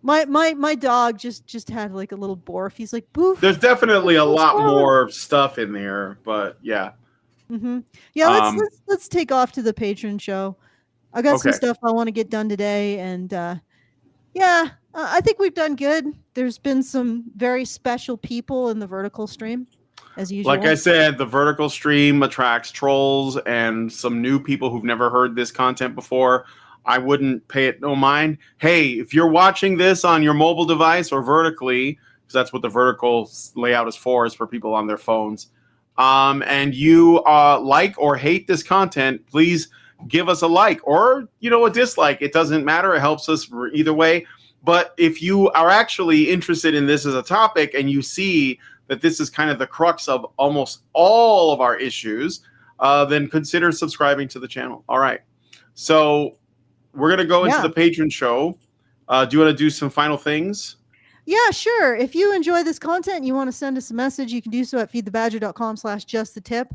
Fine. My dog just had like a little barf. He's like, boof. There's definitely a lot more stuff in there, but yeah. Yeah, let's take off to the patron show. I got some stuff I want to get done today, and I think we've done good. There's been some very special people in the vertical stream, as usual. Like I said, the vertical stream attracts trolls and some new people who've never heard this content before. I wouldn't pay it no mind. Hey, if you're watching this on your mobile device or vertically, because that's what the vertical layout is for people on their phones, and you like or hate this content, please give us a like or, a dislike. It doesn't matter. It helps us either way. But if you are actually interested in this as a topic and you see that this is kind of the crux of almost all of our issues, then consider subscribing to the channel. All right. So we're going to go into the patron show. Do you want to do some final things? Yeah, sure. If you enjoy this content and you want to send us a message, you can do so at feedthebadger.com/justthetip.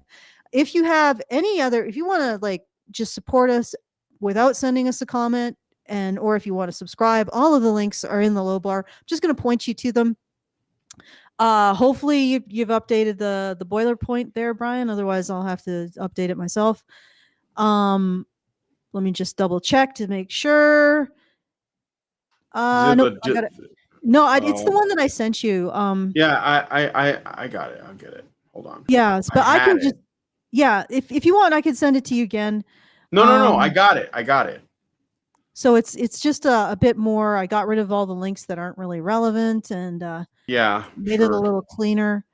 If you have if you want to just support us without sending us a comment, or if you want to subscribe, all of the links are in the low bar. I'm just going to point you to them. Hopefully you've updated the boiler point there, Brian. Otherwise I'll have to update it myself. Let me just double check to make sure. It's the one that I sent you. Yeah, I got it. I'll get it. Hold on. Yeah, but I can just if you want, I can send it to you again. No, I got it. So it's just a bit more. I got rid of all the links that aren't really relevant and made it a little cleaner.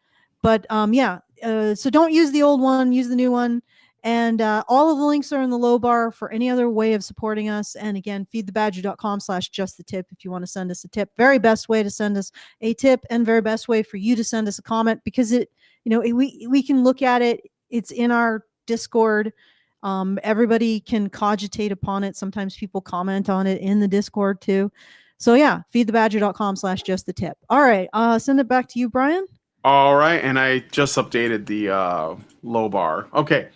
But so don't use the old one, use the new one. And all of the links are in the low bar for any other way of supporting us. And again, feedthebadger.com/justthetip if you want to send us a tip. Very best way to send us a tip and very best way for you to send us a comment, because we can look at it. It's in our Discord. Everybody can cogitate upon it. Sometimes people comment on it in the Discord too. So yeah, feedthebadger.com/justthetip. All right. Send it back to you, Brian. All right. And I just updated the low bar. Okay.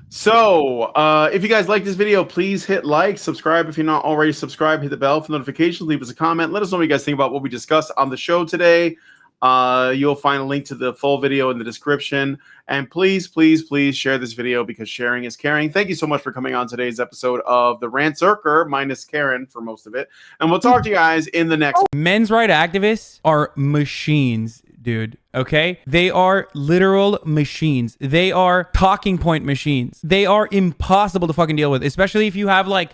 So if you guys like this video, please hit like, subscribe if you're not already subscribed, hit the bell for notifications, leave us a comment. Let us know what you guys think about what we discussed on the show today. You'll find a link to the full video in the description. And please, please, please share this video, because sharing is caring. Thank you so much for coming on today's episode of the Rantzerker, minus Karen for most of it. And we'll talk to you guys in the next. Men's rights activists are machines, dude. Okay? They are literal machines. They are talking point machines. They are impossible to fucking deal with, especially if you have a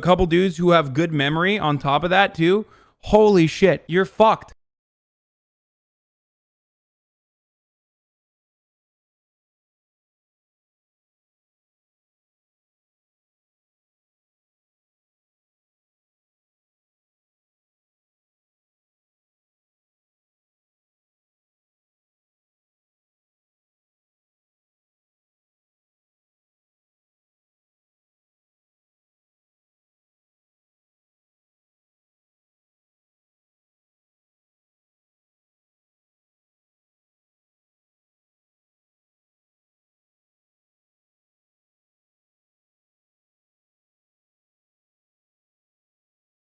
couple dudes who have good memory on top of that too. Holy shit, you're fucked.